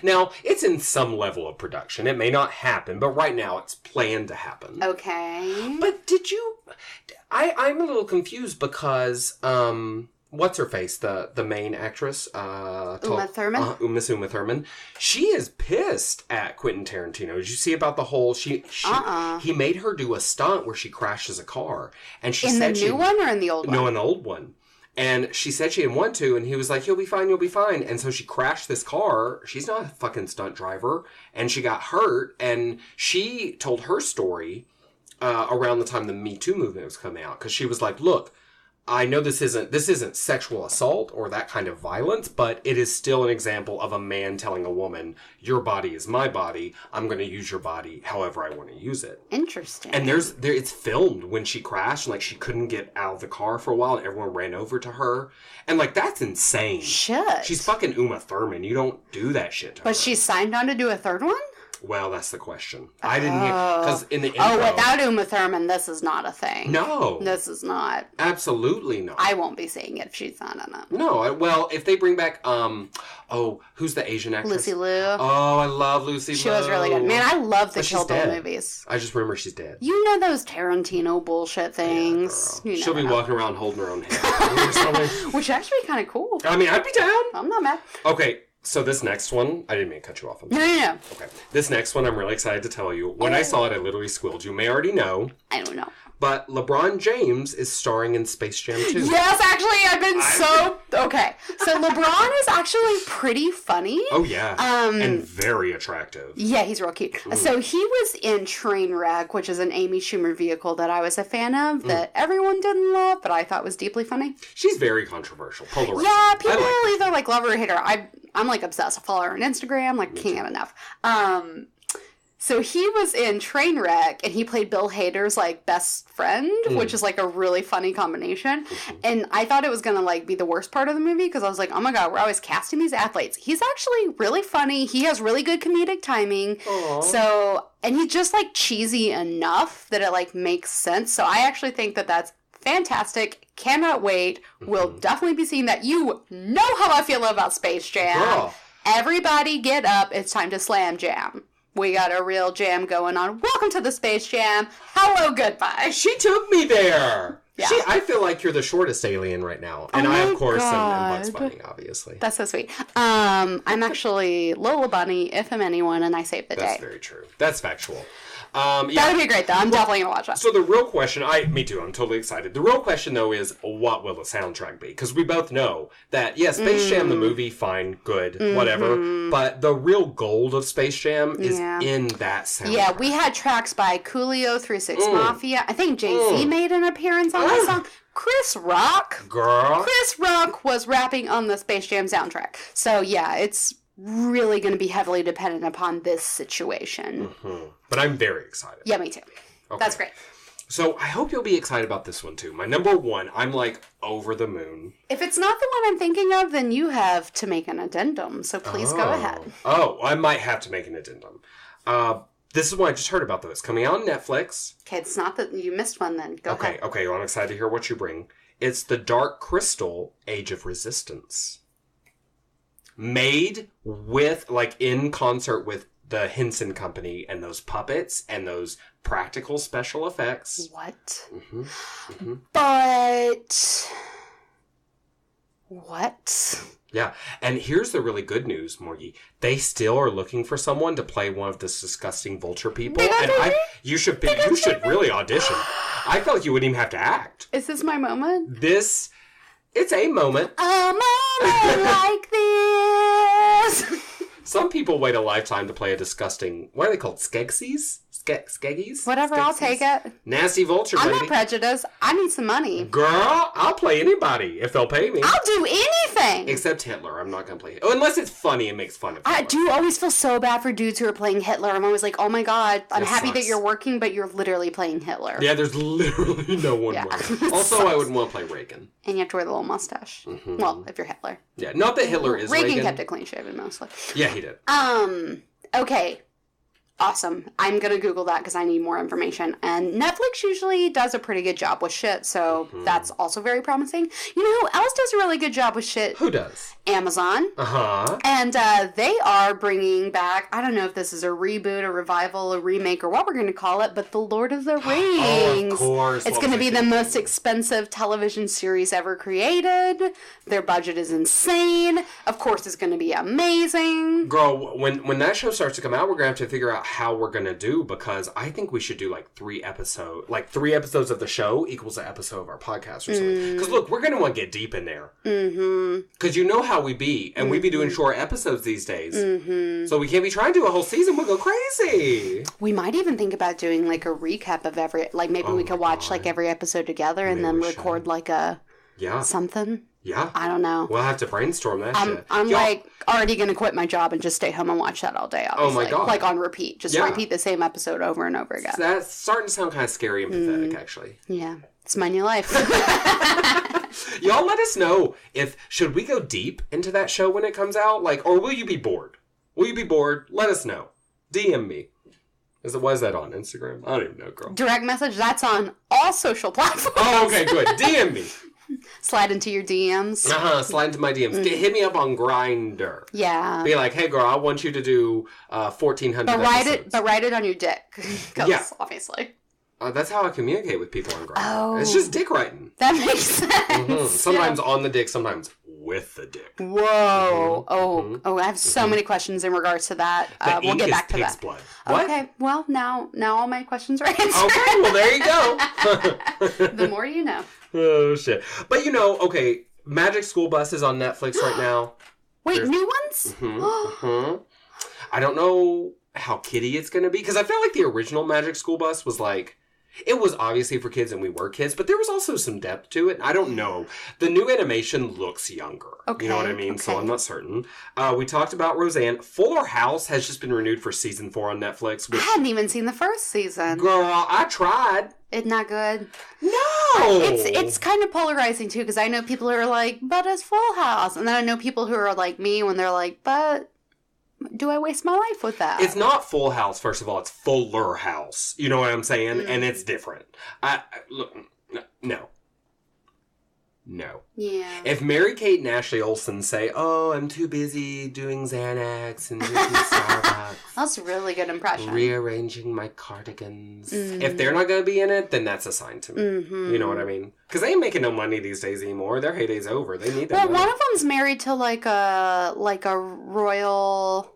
Now, it's in some level of production. It may not happen, but right now it's planned to happen. Okay. But did you... I'm a little confused because... what's her face? The main actress? Uma Thurman? Miss Uma Thurman. She is pissed at Quentin Tarantino. Did you see about the whole... He made her do a stunt where she crashes a car. And she said in the new one or in the old one? No, in the old one. And she said she didn't want to, and he was like, you'll be fine, you'll be fine. And so she crashed this car. She's not a fucking stunt driver. And she got hurt, and she told her story around the time the Me Too movement was coming out. Because she was like, look, I know this isn't sexual assault or that kind of violence, but it is still an example of a man telling a woman, your body is my body. I'm going to use your body however I want to use it. Interesting. And it's filmed when she crashed, and like she couldn't get out of the car for a while, and everyone ran over to her. And like that's insane. Shit. She's fucking Uma Thurman. You don't do that shit to her. But she signed on to do a third one? Well, that's the question. I didn't hear... Because in the intro... Oh, without Uma Thurman, this is not a thing. No. This is not. Absolutely not. I won't be seeing it if she's not in it. No. Well, if they bring back... who's the Asian actress? Lucy Liu. Oh, I love Lucy Liu. She was really good. Man, I love the Kill Bill movies. I just remember she's dead. You know those Tarantino bullshit things. Yeah, she'll be walking around holding her own head. Or something. Which actually kind of cool. I mean, I'd be down. I'm not mad. Okay. So this next one, I didn't mean to cut you off. No. Okay. This next one, I'm really excited to tell you. When I saw it, I literally squealed. You may already know. I don't know. But LeBron James is starring in Space Jam 2. Yes, actually, I've been so... Okay. So LeBron is actually pretty funny. Oh, yeah. And very attractive. Yeah, he's real cute. So he was in Trainwreck, which is an Amy Schumer vehicle that I was a fan of, that everyone didn't love, but I thought was deeply funny. She's very controversial. Polarizing. Yeah, people either like love her or hate her. I'm like obsessed. I follow her on Instagram, like can't get enough. So he was in Trainwreck, and he played Bill Hader's, like, best friend, which is, like, a really funny combination. And I thought it was going to, like, be the worst part of the movie, because I was like, oh my god, we're always casting these athletes. He's actually really funny. He has really good comedic timing. Aww. So, and he's just, like, cheesy enough that it, like, makes sense. So I actually think that that's fantastic. Cannot wait. We'll definitely be seeing that. You know how I feel about Space Jam. Girl. Everybody get up. It's time to slam jam. We got a real jam going on. Welcome to the Space Jam. Hello, goodbye. She took me there. Yeah. I feel like you're the shortest alien right now. And I, of course, am Bugs Bunny, obviously. That's so sweet. I'm actually Lola Bunny, if I'm anyone, and I saved the day. That's very true. That's factual. That would be great, though. I'm definitely going to watch that. So the real question, me too, I'm totally excited. The real question, though, is what will the soundtrack be? Because we both know that, yes, Space Jam, the movie, fine, good, whatever. But the real gold of Space Jam is in that soundtrack. Yeah, we had tracks by Coolio, 3 6 Mafia. I think Jay-Z made an appearance on that song. Chris Rock. Girl. Chris Rock was rapping on the Space Jam soundtrack. So, yeah, it's really going to be heavily dependent upon this situation. But I'm very excited. Yeah, me too. Okay. That's great. So I hope you'll be excited about this one too. My number one, I'm like over the moon. If it's not the one I'm thinking of, then you have to make an addendum. So please go ahead. Oh, I might have to make an addendum. This is what I just heard about though. It's coming out on Netflix. Okay, it's not that you missed one then. Go ahead. Okay, well, I'm excited to hear what you bring. It's The Dark Crystal, Age of Resistance. Made with, like, in concert with the Henson Company and those puppets and those practical special effects. What? But what? Yeah, and here's the really good news, Morgie. They still are looking for someone to play one of this disgusting vulture people, and you should really audition. I felt like you wouldn't even have to act. Is this my moment? It's a moment. A moment like this. Some people wait a lifetime to play a disgusting, what are they called, Skegsies? Skeggies? Whatever, I'll take it. Nasty vulture, I'm baby. not prejudiced. I need some money. Girl, I'll play anybody if they'll pay me. I'll do anything. Except Hitler. I'm not going to play it. Oh, unless it's funny and makes fun of Hitler. I do always feel so bad for dudes who are playing Hitler. I'm always like, oh my god, I'm happy that you're working, but you're literally playing Hitler. Yeah, there's literally no one working. Also, I wouldn't want to play Reagan. And you have to wear the little mustache. Well, if you're Hitler. Yeah, not that Hitler is Reagan. Reagan kept it clean shaven mostly. Yeah, he did. Okay. Awesome. I'm going to Google that because I need more information. And Netflix usually does a pretty good job with shit, so that's also very promising. You know who else does a really good job with shit? Who does? Amazon. And they are bringing back, I don't know if this is a reboot, a revival, a remake, or what we're going to call it, but The Lord of the Rings. Oh, of course. It's going to be the most expensive television series ever created. Their budget is insane. Of course, it's going to be amazing. Girl, when that show starts to come out, we're going to have to figure out how we're going to do, because I think we should do like 3 episodes. Like 3 episodes of the show equals an episode of our podcast or something. Because look, we're going to want to get deep in there. Because you know how we be, and we be doing short episodes these days. So we can't be trying to do a whole season. We'll go crazy. We might even think about doing like a recap of every, like maybe we could watch like every episode together and then record like a something. Yeah. I don't know. We'll have to brainstorm that shit. I'm like already going to quit my job and just stay home and watch that all day, obviously. Oh my god. Like on repeat. Just repeat the same episode over and over again. So that's starting to sound kind of scary and pathetic, actually. Yeah. It's my new life. Y'all let us know should we go deep into that show when it comes out? Like, or will you be bored? Will you be bored? Let us know. DM me. Was that on Instagram? I don't even know, girl. Direct message, that's on all social platforms. Oh, okay, good. DM me. Slide into your DMs. Slide into my DMs. Hit me up on Grindr. Yeah. Be like, hey girl, I want you to do 1,400 episodes. But write it on your dick. Because, obviously. That's how I communicate with people on Grindr. Oh. It's just dick writing. That makes sense. Sometimes on the dick, sometimes with the dick. Whoa. Oh, I have so many questions in regards to that. We'll get back to that. Blood. What? Okay, well, now all my questions are answered. Okay, well, there you go. The more you know. Oh, shit. But okay, Magic School Bus is on Netflix right now. Wait, new ones? I don't know how kiddie it's going to be, because I feel like the original Magic School Bus was like, It was obviously for kids, and we were kids, but there was also some depth to it. I don't know. The new animation looks younger. Okay. You know what I mean? Okay. So I'm not certain. We talked about Roseanne. Fuller House has just been renewed for season 4 on Netflix. Which, I hadn't even seen the first season. girl, I tried. It's not good. No! It's kind of polarizing, too, because I know people who are like, but it's Full House. And then I know people who are like me when they're like, but do I waste my life with that? It's not Full House, first of all. It's Fuller House. You know what I'm saying? And it's different. Look, no. No. Yeah. If Mary-Kate and Ashley Olsen say, oh, I'm too busy doing Xanax and drinking Starbucks. That's a really good impression. Rearranging my cardigans. If they're not going to be in it, then that's a sign to me. Mm-hmm. You know what I mean? Because they ain't making no money these days anymore. Their heyday's over. They need that money. One of them's married to like a royal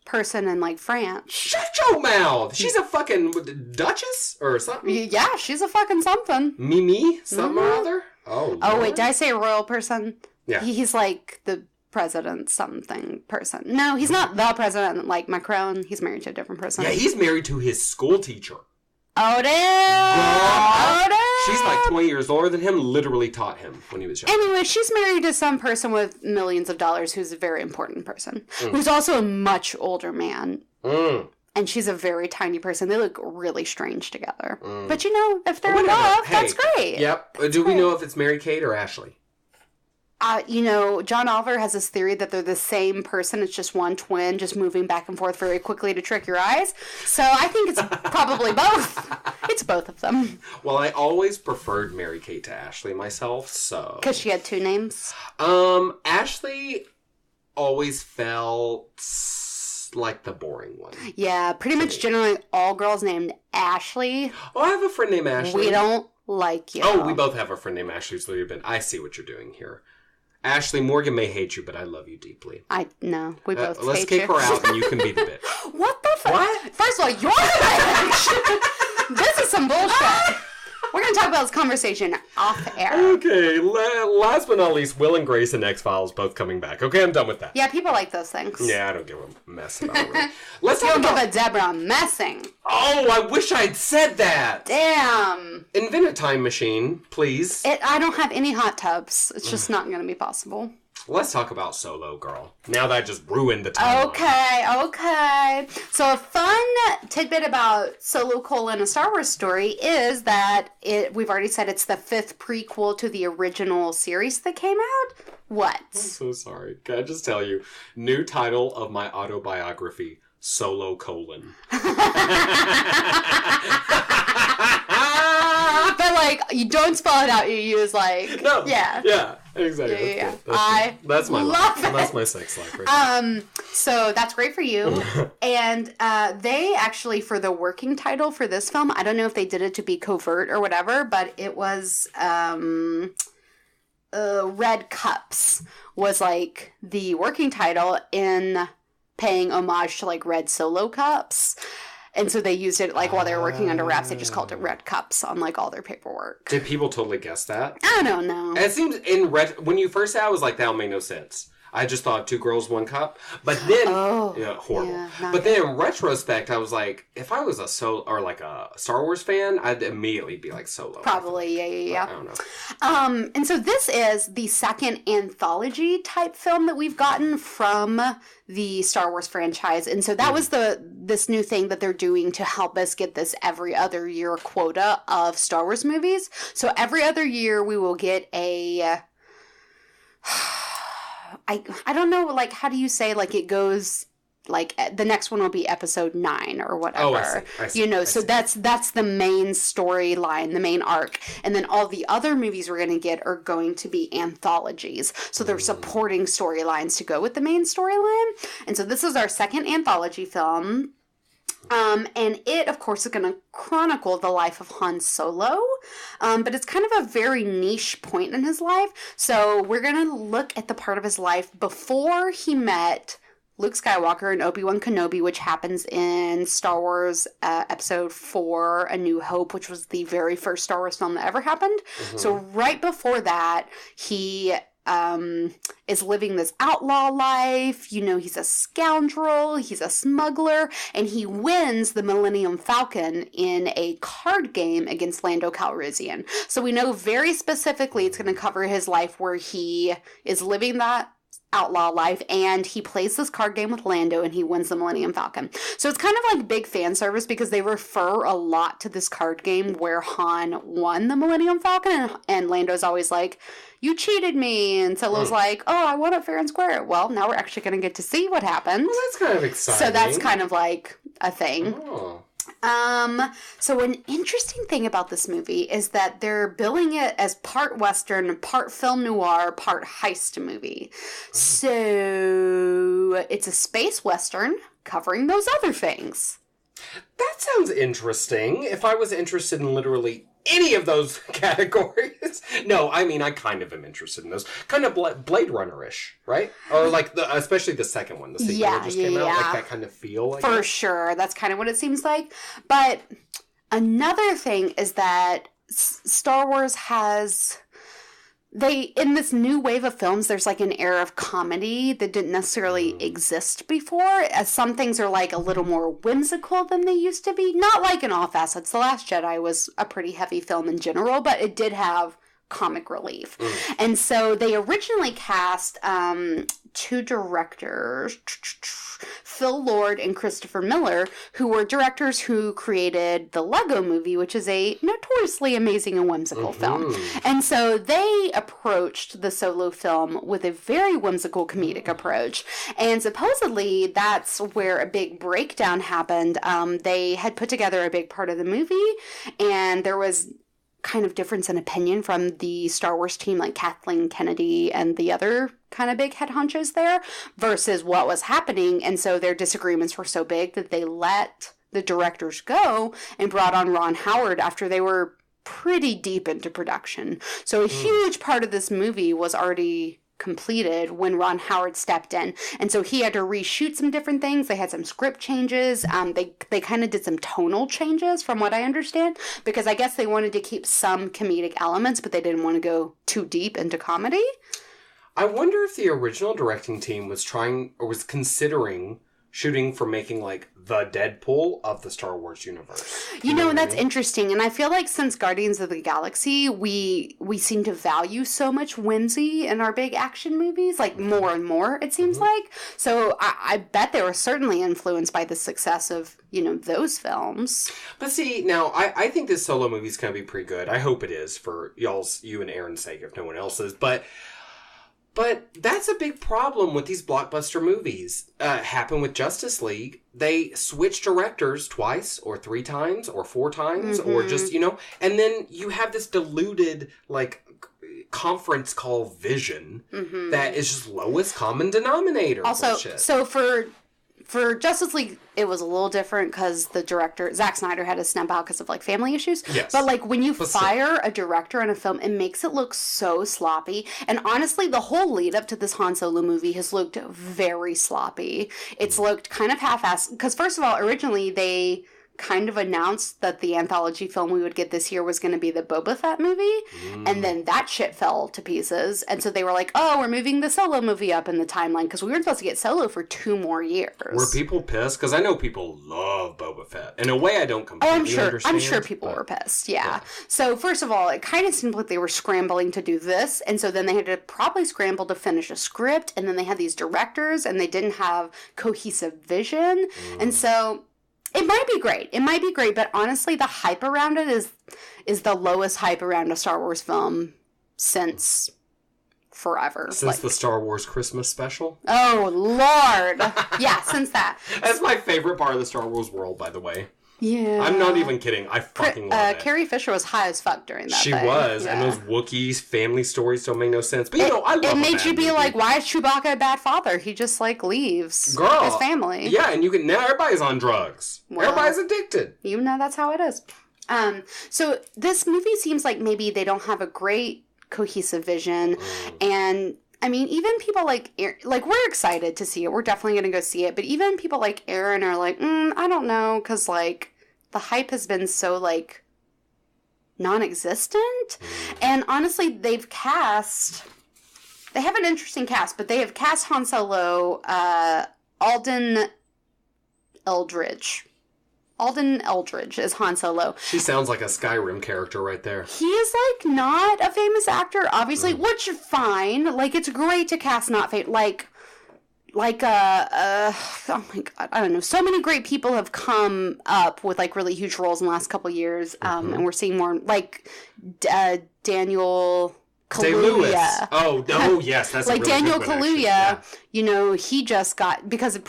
person in like France. Shut your mouth! She's a fucking duchess or something? Yeah, she's a fucking something. Mimi? Something or other? Oh, Lord. Wait, did I say a royal person? Yeah. He's like the president something person. No, he's not the president like Macron. He's married to a different person. Yeah, he's married to his school teacher. Oh, damn! She's like 20 years older than him, literally taught him when he was young. Anyway, she's married to some person with millions of dollars who's a very important person. Who's also a much older man. And she's a very tiny person. They look really strange together. But you know, if they're in love, that's great. Yep. Do we know if it's Mary-Kate or Ashley? You know, John Oliver has this theory that they're the same person. It's just one twin just moving back and forth very quickly to trick your eyes. So I think it's probably both. It's both of them. Well, I always preferred Mary-Kate to Ashley myself, so... Because she had two names? Ashley always felt like the boring one. Yeah, pretty much generally all girls named Ashley. Oh, I have a friend named Ashley. We don't like you. Oh, we both have a friend named Ashley, so I see what you're doing here. Ashley, Morgan may hate you, but I love you deeply. No, we both hate you. Let's kick her out and you can be the bitch. What the fuck? What? First of all, you're the bitch. This is some bullshit. We're going to talk about this conversation off air. Okay, last but not least, Will and Grace and X-Files both coming back. Okay, I'm done with that. Yeah, people like those things. Yeah, I don't give a mess about it. Really. Let's you talk don't about... give a Deborah messing. Oh, I wish I'd said that. Damn. Invent a time machine, please. I don't have any hot tubs. It's just not going to be possible. Let's talk about Solo, girl. Now that I just ruined the timeline. Okay. So a fun tidbit about Solo: A Star Wars Story is that we've already said it's the 5th prequel to the original series that came out. What? I'm so sorry. Can I just tell you? New title of my autobiography, Solo: But like, you don't spell it out. You use like Yeah, exactly. Yeah. That's my love life. it. That's my sex life right now. So that's great for you. And they actually, for the working title for this film, I don't know if they did it to be covert or whatever, but it was Red Cups was like the working title in paying homage to like Red Solo Cups. And so they used it, like, while they were working under wraps, they just called it Red Cups on, like, all their paperwork. Did people totally guess that? I don't know. It seems when you first said it, I was like, that'll make no sense. I just thought 2 girls, 1 cup. But then, horrible. Yeah, but then in retrospect, I was like, if I was a Star Wars fan, I'd immediately be like Solo. Probably, yeah. I don't know. And so this is the second anthology type film that we've gotten from the Star Wars franchise. And so that was this new thing that they're doing to help us get this every other year quota of Star Wars movies. So every other year we will get a... I don't know, like, how do you say, like, it goes, like, the next one will be episode 9 or whatever. Oh, I see. That's the main storyline, the main arc. And then all the other movies we're going to get are going to be anthologies. So they're supporting storylines to go with the main storyline. And so this is our second anthology film. And it, of course, is going to chronicle the life of Han Solo, but it's kind of a very niche point in his life. So we're going to look at the part of his life before he met Luke Skywalker and Obi-Wan Kenobi, which happens in Star Wars Episode 4, A New Hope, which was the very first Star Wars film that ever happened. Mm-hmm. So right before that, he is living this outlaw life. You know, he's a scoundrel, he's a smuggler, and he wins the Millennium Falcon in a card game against Lando Calrissian. So we know very specifically it's going to cover his life where he is living that outlaw life, and he plays this card game with Lando, and he wins the Millennium Falcon. So it's kind of like big fan service because they refer a lot to this card game where Han won the Millennium Falcon, and Lando's always like, you cheated me, and Solo's like, oh, I won it fair and square. Well, now we're actually going to get to see what happened. Well, that's kind of exciting. So that's kind of like a thing. Oh. So an interesting thing about this movie is that they're billing it as part Western, part film noir, part heist movie. So it's a space Western covering those other things. That sounds interesting. If I was interested in literally any of those categories. No, I mean, I kind of am interested in those. Kind of Blade Runner-ish, right? Or like, especially the second one, the sequel that just came out. Like that kind of feel. For sure. That's kind of what it seems like. But another thing is that Star Wars has... in this new wave of films, there's like an era of comedy that didn't necessarily exist before, as some things are like a little more whimsical than they used to be. Not like in all facets. The Last Jedi was a pretty heavy film in general, but it did have comic relief. And so they originally cast two directors, Phil Lord and Christopher Miller, who were directors who created the Lego Movie, which is a notoriously amazing and whimsical film. And so they approached the Solo film with a very whimsical comedic approach. And supposedly that's where a big breakdown happened. They had put together a big part of the movie, and there was kind of difference in opinion from the Star Wars team, like Kathleen Kennedy and the other kind of big head honchos there, versus what was happening. And so their disagreements were so big that they let the directors go and brought on Ron Howard after they were pretty deep into production. So a huge part of this movie was already completed when Ron Howard stepped in, and so he had to reshoot some different things. They had some script changes. They kind of did some tonal changes, from what I understand, because I guess they wanted to keep some comedic elements, but they didn't want to go too deep into comedy. I wonder if the original directing team was trying or was considering shooting for making like the Deadpool of the Star Wars universe. You know, and that's interesting. And I feel like since Guardians of the Galaxy, we seem to value so much whimsy in our big action movies, like more and more, it seems like. So I bet they were certainly influenced by the success of, you know, those films. But see, now, I think this Solo movie's going to be pretty good. I hope it is for you and Aaron's sake, if no one else's. But that's a big problem with these blockbuster movies. Happened with Justice League. They switch directors twice or 3 times or 4 times or just, you know, and then you have this diluted, like, conference call vision that is just lowest common denominator. Also, bullshit. So for Justice League, it was a little different because the director, Zack Snyder, had to snap out because of, like, family issues. Yes. But, like, when you fire a director in a film, it makes it look so sloppy. And honestly, the whole lead up to this Han Solo movie has looked very sloppy. It's looked kind of half-assed. Because, first of all, originally they kind of announced that the anthology film we would get this year was going to be the Boba Fett movie, and then that shit fell to pieces, and so they were like, oh, we're moving the Solo movie up in the timeline, because we weren't supposed to get Solo for 2 more years. Were people pissed? Because I know people love Boba Fett. In a way, I don't completely understand. I'm sure people were pissed, yeah. So, first of all, it kind of seemed like they were scrambling to do this, and so then they had to probably scramble to finish a script, and then they had these directors, and they didn't have cohesive vision, and so... It might be great, but honestly, the hype around it is the lowest hype around a Star Wars film since forever. Since the Star Wars Christmas special? Oh, Lord. Yeah, since that. That's my favorite part of the Star Wars world, by the way. Yeah. I'm not even kidding. I fucking love it. Carrie Fisher was high as fuck during that She thing. was, yeah. and those Wookiees family stories don't make no sense. But, you know, I love it. It made you be movie. like, why is Chewbacca a bad father? He just, like, leaves his family. Yeah, and now everybody's on drugs. Well, everybody's addicted. You know that's how it is. So this movie seems like maybe they don't have a great cohesive vision, and... I mean, even people like we're excited to see it. We're definitely going to go see it. But even people like Aaron are like, I don't know, because, like, the hype has been so, like, non-existent. And honestly, they've cast They have an interesting cast, but they have cast Han Solo, Alden Eldridge. Alden Eldridge is Han Solo. She sounds like a Skyrim character right there. He is, like, not a famous actor, obviously, which is fine. Like, it's great to cast not famous. Oh my god, I don't know. So many great people have come up with, like, really huge roles in the last couple of years, and we're seeing more, like, Daniel Kaluuya. Oh, yes, that's like a really Daniel good one, Kaluuya. yeah. You know, he just got because of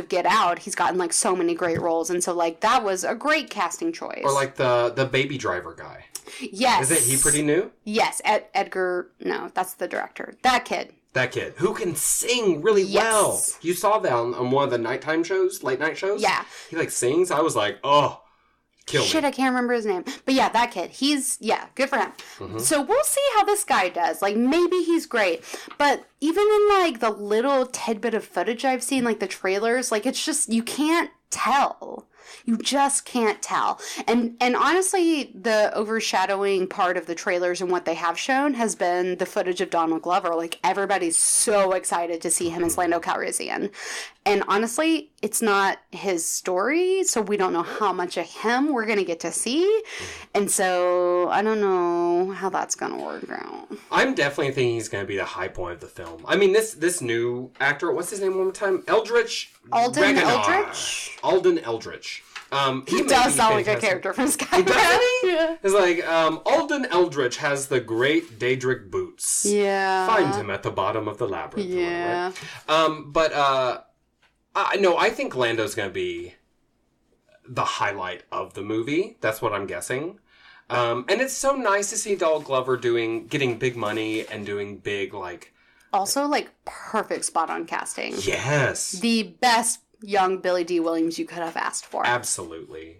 Get Out, he's gotten like so many great roles, and so like that was a great casting choice. Or like the Baby Driver guy. Yes, isn't he pretty new? Yes, Edgar. No, that's the director. That kid who can sing really well. You saw that on one of the nighttime shows, late night shows. Yeah, he like sings. I was like, oh. Shit, I can't remember his name. But yeah, that kid. Good for him. So we'll see how this guy does. Like, maybe he's great. But even in, like, the little tidbit of footage I've seen, like, the trailers, like, it's just, you can't tell. You just can't tell. And honestly, the overshadowing part of the trailers and what they have shown has been the footage of Donald Glover. Like, everybody's so excited to see him as Lando Calrissian. And honestly, it's not his story, so we don't know how much of him we're going to get to see. And so, I don't know how that's going to work out. I'm definitely thinking he's going to be the high point of the film. I mean, this new actor, what's his name one more time? Alden Eldridge. He does sound like a character from Skyrim. Doesn't he? Yeah. It's like, Alden Eldridge has the great Daedric boots. Yeah. Find him at the bottom of the labyrinth. Yeah. I think Lando's going to be the highlight of the movie. That's what I'm guessing. And it's so nice to see Donald Glover getting big money and doing big, like... Also, like, perfect spot-on casting. Yes. The best young Billy D. Williams you could have asked for. Absolutely.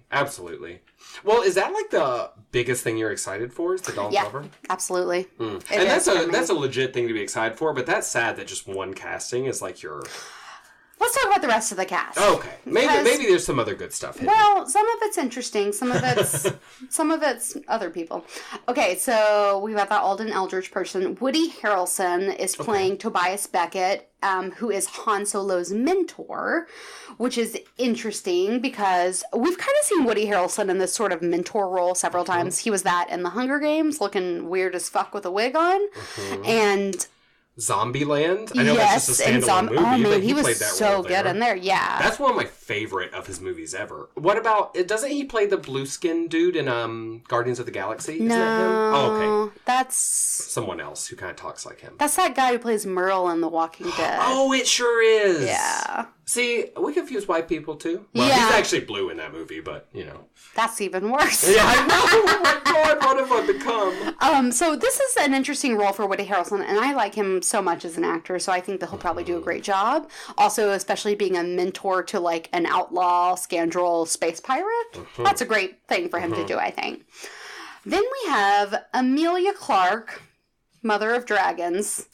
Well, is that, like, the biggest thing you're excited for, is the Donald Glover? Absolutely. And that's a legit thing to be excited for, but that's sad that just one casting is, like, your... Let's talk about the rest of the cast. Okay. Maybe there's some other good stuff hidden. Well, some of it's interesting. Some of it's other people. Okay, so we've got that Alden Eldridge person. Woody Harrelson is playing Tobias Beckett, who is Han Solo's mentor, which is interesting because we've kind of seen Woody Harrelson in this sort of mentor role several times. He was that in The Hunger Games, looking weird as fuck with a wig on. And... Zombieland? I know that's just a standalone movie, man, but he played was that so role good in there, yeah. That's one of my favorite of his movies ever. What about, doesn't he play the blue-skinned dude in Guardians of the Galaxy? Isn't that him? Oh, okay. That's... someone else who kind of talks like him. That's that guy who plays Merle in The Walking Dead. Oh, it sure is! Yeah. See, we confuse white people, too. Well, he's actually blue in that movie, but, you know. That's even worse. Yeah, I know! Oh my god, what have I become? So this is an interesting role for Woody Harrelson, and I like him so much as an actor, so I think that he'll probably do a great job. Also, especially being a mentor to, like, an outlaw, scoundrel, space pirate. That's a great thing for him to do, I think. Then we have Emilia Clarke, Mother of Dragons,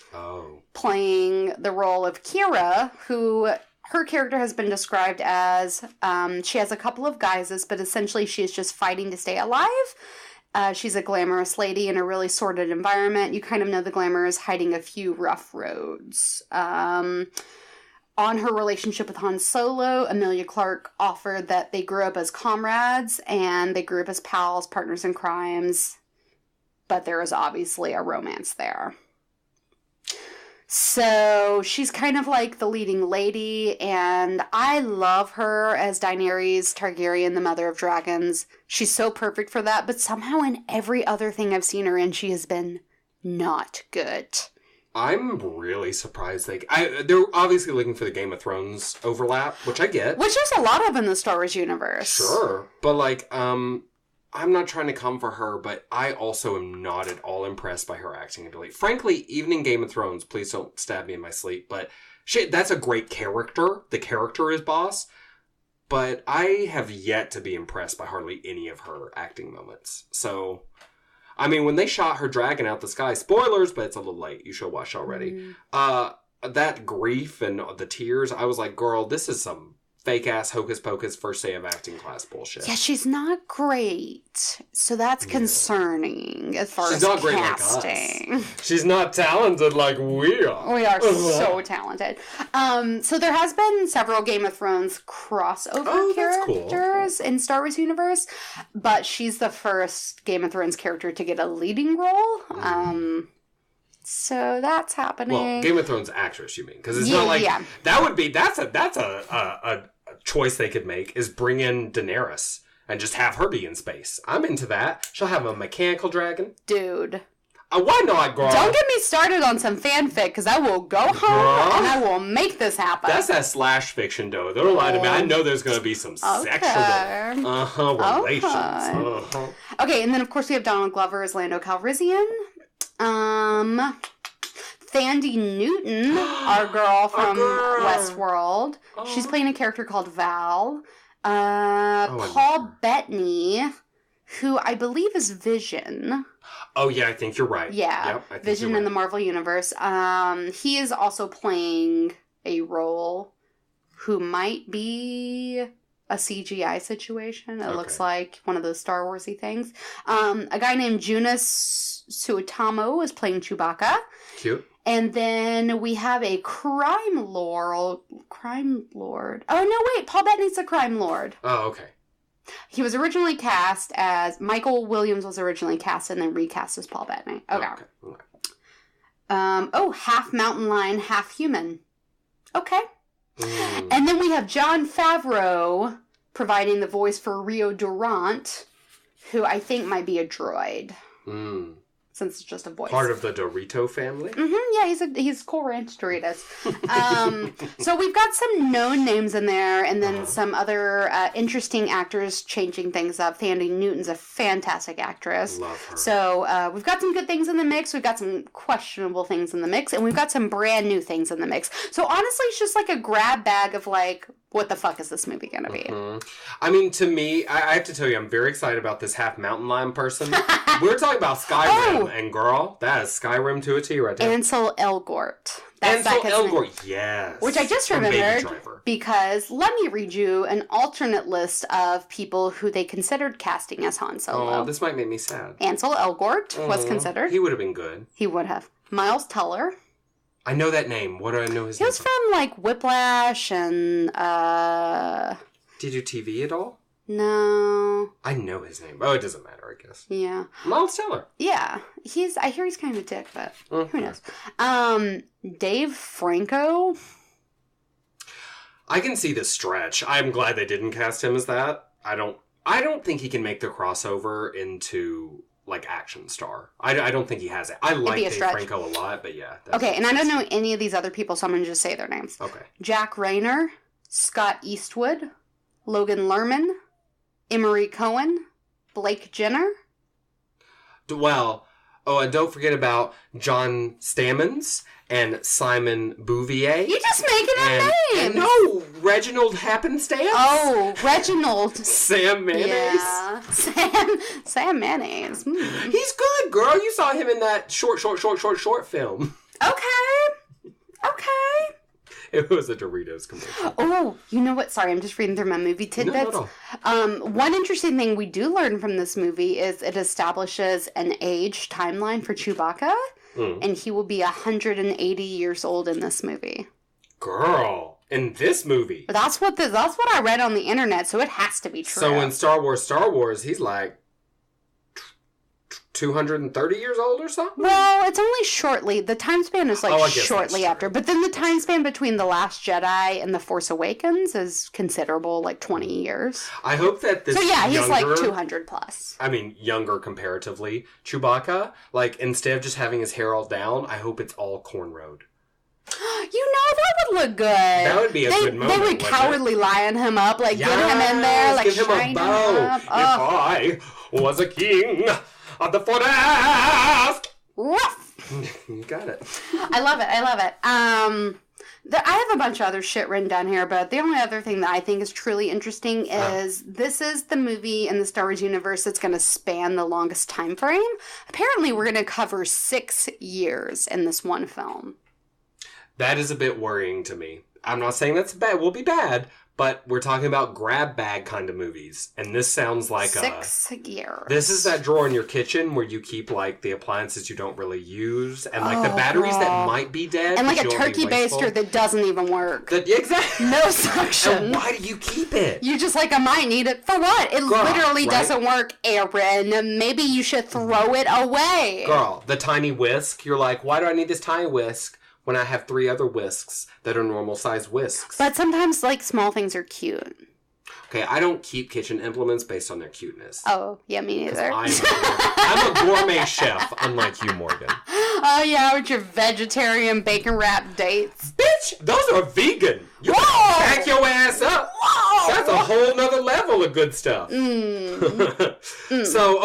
playing the role of Kira, who... her character has been described as, she has a couple of guises, but essentially she is just fighting to stay alive. She's a glamorous lady in a really sordid environment. You kind of know the glamour is hiding a few rough roads. On her relationship with Han Solo, Emilia Clarke offered that they grew up as comrades, and they grew up as pals, partners in crimes, but there is obviously a romance there. So she's kind of like the leading lady, and I love her as Daenerys Targaryen, the Mother of Dragons. She's so perfect for that, but somehow in every other thing I've seen her in, she has been not good. I'm really surprised. They're obviously looking for the Game of Thrones overlap, which I get. Which there's a lot of in the Star Wars universe. Sure, but I'm not trying to come for her, but I also am not at all impressed by her acting ability. Frankly, even in Game of Thrones, please don't stab me in my sleep, but shit, that's a great character. The character is boss, but I have yet to be impressed by hardly any of her acting moments. So, I mean, when they shot her dragon out the sky, spoilers, but it's a little late. You should have watched already. That grief and the tears, I was like, girl, this is some fake-ass hocus-pocus first day of acting class bullshit. Yeah, she's not great. So that's concerning as far she's as not casting. Great like us. She's not talented like we are. We are so talented. So there has been several Game of Thrones crossover characters in Star Wars universe, but she's the first Game of Thrones character to get a leading role. So that's happening. Well, Game of Thrones actress, you mean? Because it's not like that would be that's a choice they could make is bring in Daenerys and just have her be in space. I'm into that. She'll have a mechanical dragon, dude. Why not, girl? Don't get me started on some fanfic, because I will go home and I will make this happen. That's that slash fiction, though. Don't lie to me. I know there's going to be some sexual relations. Okay, and then of course we have Donald Glover as Lando Calrissian. Thandie Newton, our girl from Westworld. She's playing a character called Val. Paul Bettany, who I believe is Vision. Oh, yeah, I think you're right. Yeah, yep, Vision in the Marvel Universe. He is also playing a role who might be a CGI situation. It looks like one of those Star Wars-y things. A guy named Jonas Suotamo is playing Chewbacca. Cute. And then we have a crime lord. Oh, no, wait. Paul Bettany's a crime lord. Oh, okay. He was originally cast as... Michael Williams was originally cast and then recast as Paul Bettany. Okay. Half mountain lion, half human. Okay. And then we have Jon Favreau providing the voice for Rio Durant, who I think might be a droid. Since it's just a voice. Part of the Dorito family? Yeah, he's Cool Ranch Doritos. So we've got some known names in there, and then some other interesting actors changing things up. Thandie Newton's a fantastic actress. Love her. So we've got some good things in the mix, we've got some questionable things in the mix, and we've got some brand new things in the mix. So honestly, it's just like a grab bag of like, what the fuck is this movie going to be? I mean, to me, I have to tell you, I'm very excited about this half mountain lion person. We're talking about Skyrim, and girl, that is Skyrim to a T right there. Ansel Elgort. Ansel Elgort, yes. Which I just remembered because let me read you an alternate list of people who they considered casting as Han Solo. Oh, this might make me sad. Ansel Elgort was considered. He would have been good. He would have. Miles Teller. I know that name. What do I know his name? He was from like Whiplash and Did you TV at all? No. I know his name. Oh, it doesn't matter, I guess. Yeah. Miles Teller. Yeah. I hear he's kind of a dick, but who knows? Dave Franco. I can see the stretch. I'm glad they didn't cast him as that. I don't think he can make the crossover into like action star. I don't think he has it. I like Dave Franco a lot, but yeah. Okay, and I don't know any of these other people, so I'm going to just say their names. Okay. Jack Rayner, Scott Eastwood, Logan Lerman, Emery Cohen, Blake Jenner. Well, and don't forget about John Stamens and Simon Bouvier. You're just making up names. No, Reginald Happenstance. Oh, Reginald. Sam Mayonnaise. Yeah. Sam Mayonnaise. He's good, girl. You saw him in that short film. Okay. It was a Doritos commercial. Oh, you know what? Sorry, I'm just reading through my movie tidbits. No. One interesting thing we do learn from this movie is it establishes an age timeline for Chewbacca, and he will be 180 years old in this movie. Girl, in this movie. That's what I read on the internet, so it has to be true. So in Star Wars, he's like 230 years old or something? Well, it's only shortly. The time span is shortly after. But then the time span between The Last Jedi and The Force Awakens is considerable, like 20 years. I hope that this he's like 200 plus. I mean, younger comparatively. Chewbacca, like, instead of just having his hair all down, I hope it's all cornrowed. That would look good. That would be a good moment. They would cowardly lion him up, like, get him in there, like, give him a bow. If I was a king of the forest. Ruff. You got it. I love it. I have a bunch of other shit written down here, but the only other thing that I think is truly interesting is this is the movie in the Star Wars universe that's going to span the longest time frame. Apparently, we're going to cover 6 years in this one film. That is a bit worrying to me. I'm not saying that's bad. Will be bad, But we're talking about grab bag kind of movies. And this sounds like 6 years. This is that drawer in your kitchen where you keep, like, the appliances you don't really use. And, like, the batteries that might be dead. And, like, a turkey baster that doesn't even work. Exactly. No suction. And why do you keep it? You just, like, I might need it. For what? It literally doesn't work, Aaron. Maybe you should throw it away. Girl, the tiny whisk. You're like, why do I need this tiny whisk when I have 3 other whisks that are normal size whisks? But sometimes, like, small things are cute. Okay, I don't keep kitchen implements based on their cuteness. Oh, yeah, me neither. I'm a gourmet chef, unlike you, Morgan. Oh, yeah, with your vegetarian bacon wrap dates. Bitch, those are vegan. You back your ass up. Whoa! That's a whole nother level of good stuff. So,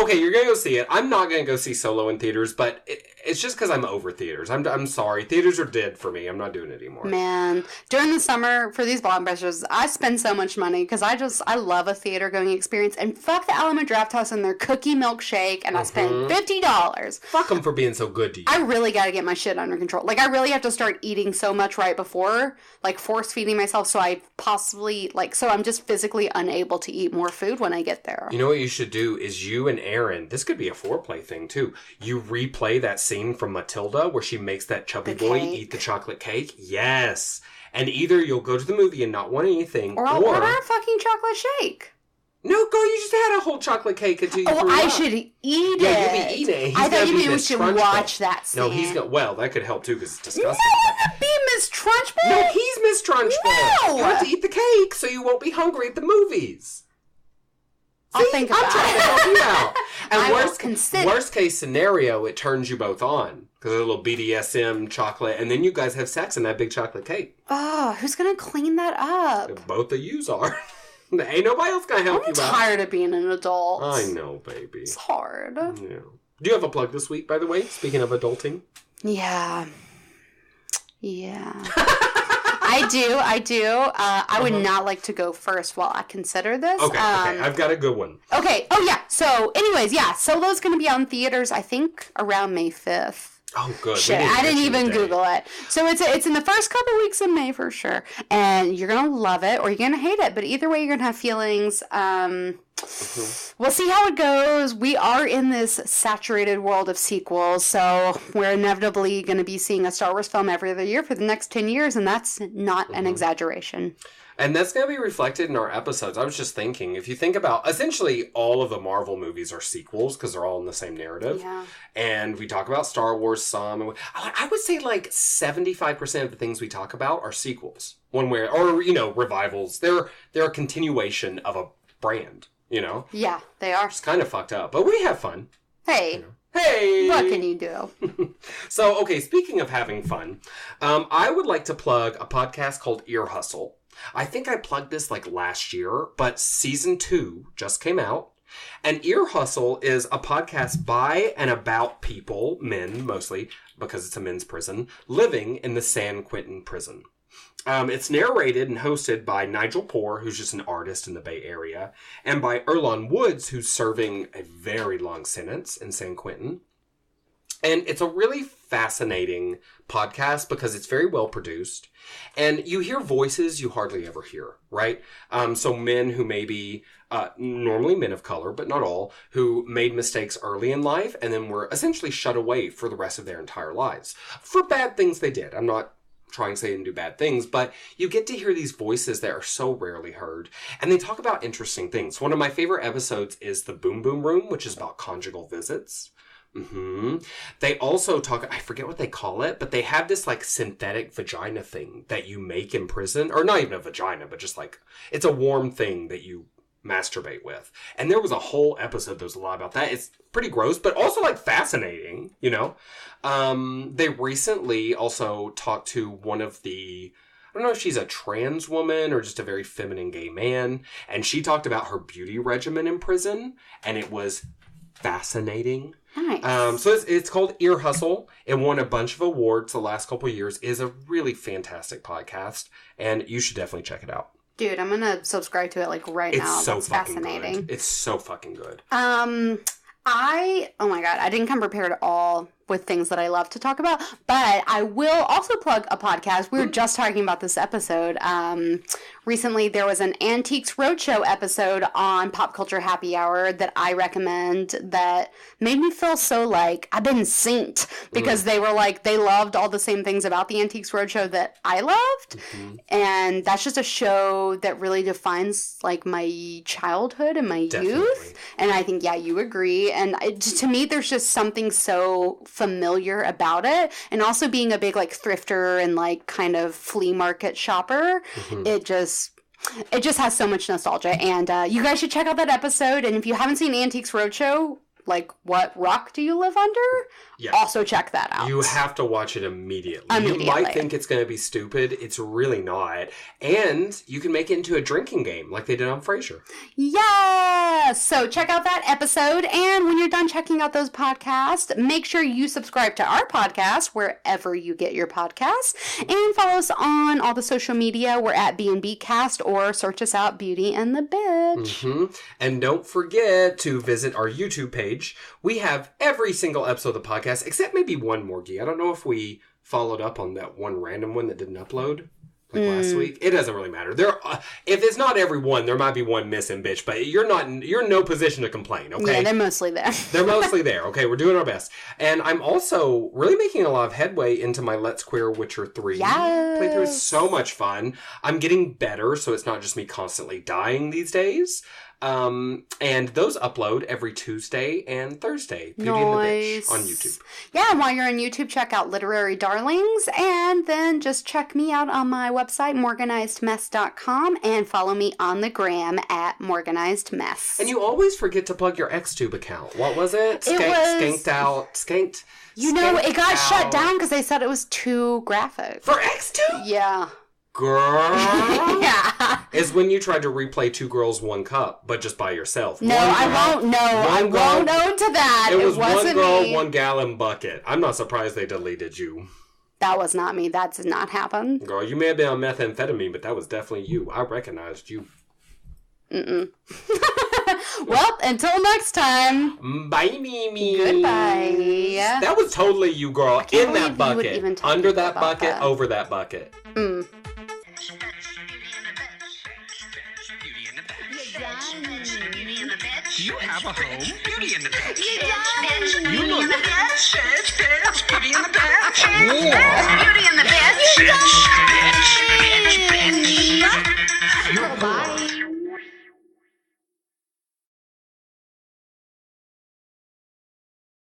okay, you're going to go see it. I'm not going to go see Solo in theaters, but it's just because I'm over theaters. I'm sorry. Theaters are dead for me. I'm not doing it anymore. Man, during the summer, for these blockbusters, I spend so much money because I love a theater-going experience. And fuck the Alamo Drafthouse and their cookie milkshake, and I spend $50. Fuck them for being so good to you. I really got to get my shit under control. Like, I really have to start eating so much right before, like, force-feeding myself so I possibly, like, so I'm just physically unable to eat more food when I get there. You know what you should do is you and Aaron, this could be a foreplay thing, too. You replay that scene from Matilda where she makes that chubby boy eat the chocolate cake. Yes. And either you'll go to the movie and not want anything, or I'll order a fucking chocolate shake. No, girl, you just had a whole chocolate cake until you threw it I up. should eat it. Yeah, you'll be eating it. I thought you should watch that scene. No, he's going to... Well, that could help, too, because it's disgusting. No, I'm going to be Miss Trunchbull. No, he's Miss Trunchbull. No! You have to eat the cake so you won't be hungry at the movies. I'll think about it. I'm trying to help you out. And I will consider. Worst case scenario, it turns you both on. Because a little BDSM chocolate, and then you guys have sex in that big chocolate cake. Oh, who's going to clean that up? Both of yous are. Ain't nobody else going to help you out. I'm tired of being an adult. I know, baby. It's hard. Yeah. Do you have a plug this week, by the way? Speaking of adulting. Yeah. I do. I would not like to go first while I consider this. Okay, I've got a good one. Okay, oh yeah. So, anyways, Solo's going to be out in theaters, I think, around May 5th. Oh, good. Shit, I didn't even Google it. So it's in the first couple weeks of May for sure. And you're going to love it or you're going to hate it. But either way, you're going to have feelings. We'll see how it goes. We are in this saturated world of sequels. So we're inevitably going to be seeing a Star Wars film every other year for the next 10 years. And that's not an exaggeration. And that's going to be reflected in our episodes. I was just thinking, if you think about, essentially all of the Marvel movies are sequels because they're all in the same narrative. Yeah. And we talk about Star Wars some. And I would say like 75% of the things we talk about are sequels. One way, or, revivals. They're a continuation of a brand, Yeah, they are. It's kind of fucked up, but we have fun. Hey. Hey! What can you do? So, okay, speaking of having fun, I would like to plug a podcast called Ear Hustle. I think I plugged this like last year, but season 2 just came out. And Ear Hustle is a podcast by and about people, men mostly, because it's a men's prison, living in the San Quentin prison. It's narrated and hosted by Nigel Poor, who's just an artist in the Bay Area, and by Earlonne Woods, who's serving a very long sentence in San Quentin. And it's a really fascinating podcast because it's very well produced. And you hear voices you hardly ever hear, right? So men who maybe, normally men of color, but not all, who made mistakes early in life and then were essentially shut away for the rest of their entire lives. For bad things they did. I'm not trying to say they didn't do bad things, but you get to hear these voices that are so rarely heard. And they talk about interesting things. One of my favorite episodes is the Boom Boom Room, which is about conjugal visits. They also talk, I forget what they call it, but they have this like synthetic vagina thing that you make in prison, or not even a vagina, but just like, it's a warm thing that you masturbate with. And there was a whole episode that was a lot about that. It's pretty gross, but also like fascinating, They recently also talked to one of the, I don't know if she's a trans woman or just a very feminine gay man, and she talked about her beauty regimen in prison, and it was fascinating. Nice. So it's called Ear Hustle. It won a bunch of awards the last couple of years. It is a really fantastic podcast, and you should definitely check it out. Dude, I'm gonna subscribe to it like right now. It's so That's fucking fascinating. good. It's so fucking good. Oh my god, I didn't come prepared at all with things that I love to talk about. But I will also plug a podcast. We were just talking about this episode. Recently, there was an Antiques Roadshow episode on Pop Culture Happy Hour that I recommend that made me feel so like I've been synced, because they were like, they loved all the same things about the Antiques Roadshow that I loved. And that's just a show that really defines like my childhood and my youth. And I think, yeah, you agree. And to me, there's just something so familiar about it. And also being a big like thrifter and like kind of flea market shopper, it just has so much nostalgia. And you guys should check out that episode. And if you haven't seen Antiques Roadshow, like, what rock do you live under? Yeah. Also check that out. You have to watch it immediately. You might think it's going to be stupid. It's really not. And you can make it into a drinking game like they did on Frasier. Yes! So check out that episode. And when you're done checking out those podcasts, make sure you subscribe to our podcast wherever you get your podcasts. And follow us on all the social media. We're at B&B Cast, or search us out, Beauty and the Bitch. And don't forget to visit our YouTube page. We have every single episode of the podcast, except maybe one Morgie. I don't know if we followed up on that one random one that didn't upload last week. It doesn't really matter. If it's not every one, there might be one missing, bitch. But you're in no position to complain. Okay, yeah, they're mostly there. They're mostly there. Okay, we're doing our best, and I'm also really making a lot of headway into my Let's Queer Witcher 3 playthrough. Is so much fun. I'm getting better, so it's not just me constantly dying these days. And those upload every Tuesday and Thursday. Beauty and the Bitch on YouTube. Yeah, and while you're on YouTube, check out Literary Darlings, and then just check me out on my website, morganizedmess.com, and follow me on the gram at morganizedmess. And you always forget to plug your Xtube account. What was it? Skanked. You know, it got shut down because they said it was too graphic. For Xtube? Yeah. Girl. Yeah. Is when you tried to replay Two Girls, One Cup, but just by yourself. No, I won't. No, I won't own to that. It was wasn't one girl, me. 1 gallon bucket. I'm not surprised they deleted you. That was not me. That did not happen. Girl, you may have been on methamphetamine, but that was definitely you. I recognized you. Well, until next time. Bye, Mimi. Goodbye. That was totally you, girl. In that bucket. Under that bucket. Over that bucket. Do you have a home? Beauty and the Bitch. You look. Beauty and the Bitch. Beauty and the Bitch.